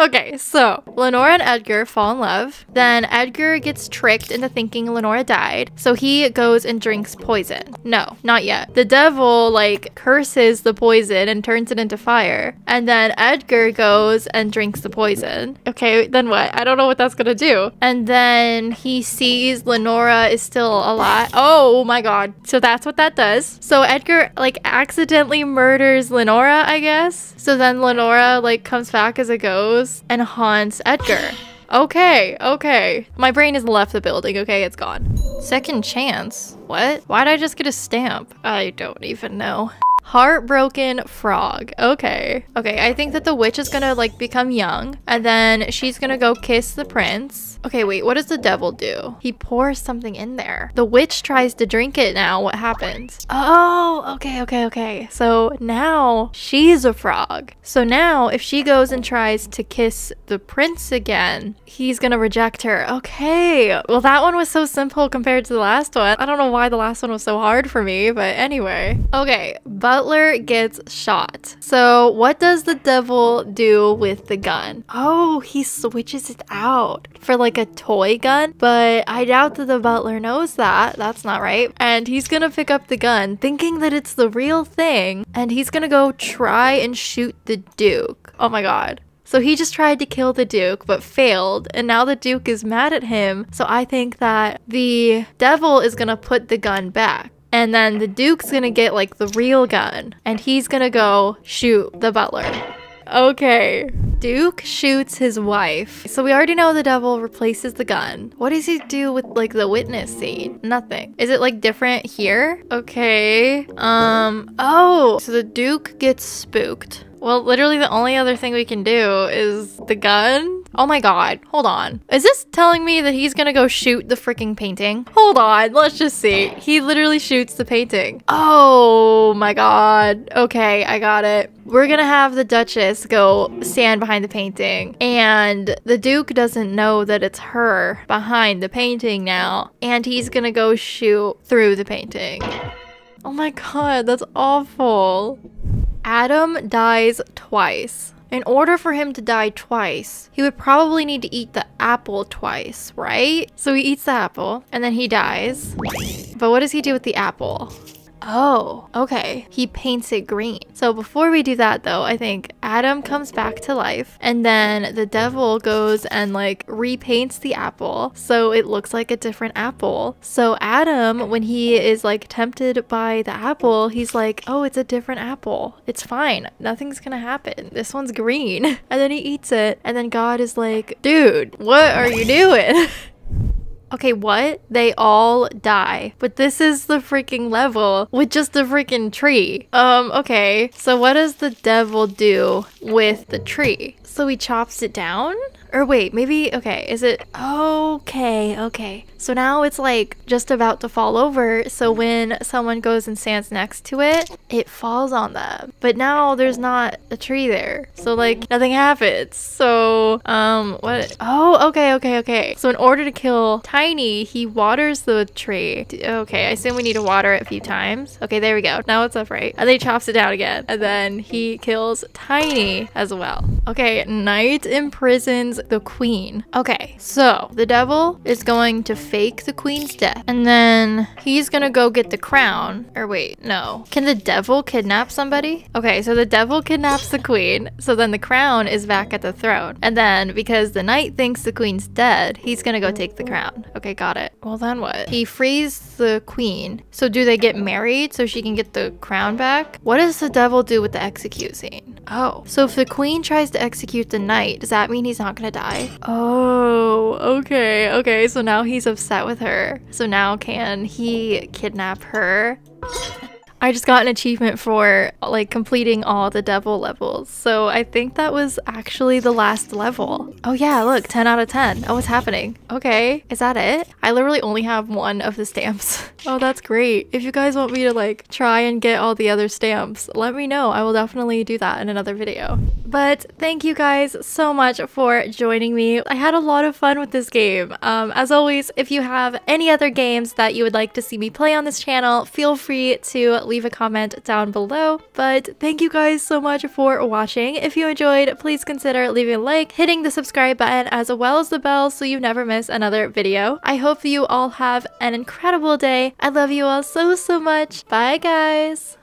Okay, so Lenora and Edgar fall in love. Then Edgar gets tricked into thinking Lenora died, so he goes and drinks poison. No, not yet. The devil like curses the poison and turns it into fire, and then Edgar goes and drinks the poison. Okay, then what? I don't know what that's gonna do. And then he sees Lenora is still alive. Oh my god. So that's what that does. So Edgar like accidentally murders Lenora, I guess. So then Lenora like comes back as a ghost and haunts Edgar. Okay, okay. My brain has left the building, okay? It's gone. Second chance? What? Why'd I just get a stamp? I don't even know. Heartbroken frog. Okay. Okay, I think that the witch is gonna like become young and then she's gonna go kiss the prince. Okay, wait, what does the devil do? He pours something in there. The witch tries to drink it now. What happens? Oh, okay, okay, okay. So now she's a frog. So now if she goes and tries to kiss the prince again, he's gonna reject her. Okay. Well, that one was so simple compared to the last one. I don't know why the last one was so hard for me, but anyway. Okay, Butler gets shot. So what does the devil do with the gun? Oh, he switches it out for like a toy gun, but I doubt that the butler knows that. That's not right. And he's gonna pick up the gun thinking that it's the real thing, and he's gonna go try and shoot the Duke. Oh my god. So he just tried to kill the Duke but failed, and now the Duke is mad at him. So I think that the devil is gonna put the gun back, and then the Duke's gonna get like the real gun and he's gonna go shoot the butler. Okay. Duke shoots his wife. So we already know the devil replaces the gun. What does he do with like the witness scene? Nothing. Is it like different here? Okay. Oh, so the Duke gets spooked. Well, literally the only other thing we can do is the gun. Oh my god, hold on. Is this telling me that he's gonna go shoot the freaking painting? Hold on, let's just see. He literally shoots the painting. Oh my god. Okay, I got it. We're gonna have the Duchess go stand behind the painting, and the Duke doesn't know that it's her behind the painting now, and he's gonna go shoot through the painting. Oh my god, that's awful. Adam dies twice. In order for him to die twice, he would probably need to eat the apple twice, right? So he eats the apple and then he dies. But what does he do with the apple? Oh, okay. He paints it green. So before we do that though, I think Adam comes back to life and then the devil goes and like repaints the apple so it looks like a different apple. So Adam, when he is like tempted by the apple, he's like, oh, it's a different apple. It's fine. Nothing's gonna happen. This one's green. And then he eats it and then God is like, dude, what are you doing? Okay, what? They all die. But this is the freaking level with just a freaking tree. Okay. So what does the devil do with the tree? So he chops it down? Or wait, maybe, okay, is it, okay. So now it's like just about to fall over. So when someone goes and stands next to it, it falls on them. But now there's not a tree there. So like nothing happens. So, what? Oh, okay. So in order to kill Tiny, he waters the tree. Okay, I assume we need to water it a few times. Okay, there we go. Now it's upright. And then he chops it down again. And then he kills Tiny as well. Okay, Knight imprisons the queen. Okay, so the devil is going to fake the queen's death and then he's gonna go get the crown. Or wait, no. Can the devil kidnap somebody? Okay, so the devil kidnaps the queen, so then the crown is back at the throne. And then because the knight thinks the queen's dead, he's gonna go take the crown. Okay, got it. Well, then what? He frees the queen. So do they get married so she can get the crown back? What does the devil do with the execute scene? Oh, so if the queen tries to execute the knight, does that mean he's not gonna die? Oh, okay. So now he's upset with her. So now can he kidnap her? I just got an achievement for like completing all the devil levels. So I think that was actually the last level. Oh yeah, look, 10 out of 10. Oh, what's happening? Okay, is that it? I literally only have one of the stamps. Oh, that's great. If you guys want me to like try and get all the other stamps, let me know. I will definitely do that in another video. But thank you guys so much for joining me. I had a lot of fun with this game. As always, if you have any other games that you would like to see me play on this channel, feel free to leave leave a comment down below. But thank you guys so much for watching. If you enjoyed, please consider leaving a like, hitting the subscribe button, as well as the bell so you never miss another video. I hope you all have an incredible day. I love you all so much. Bye guys!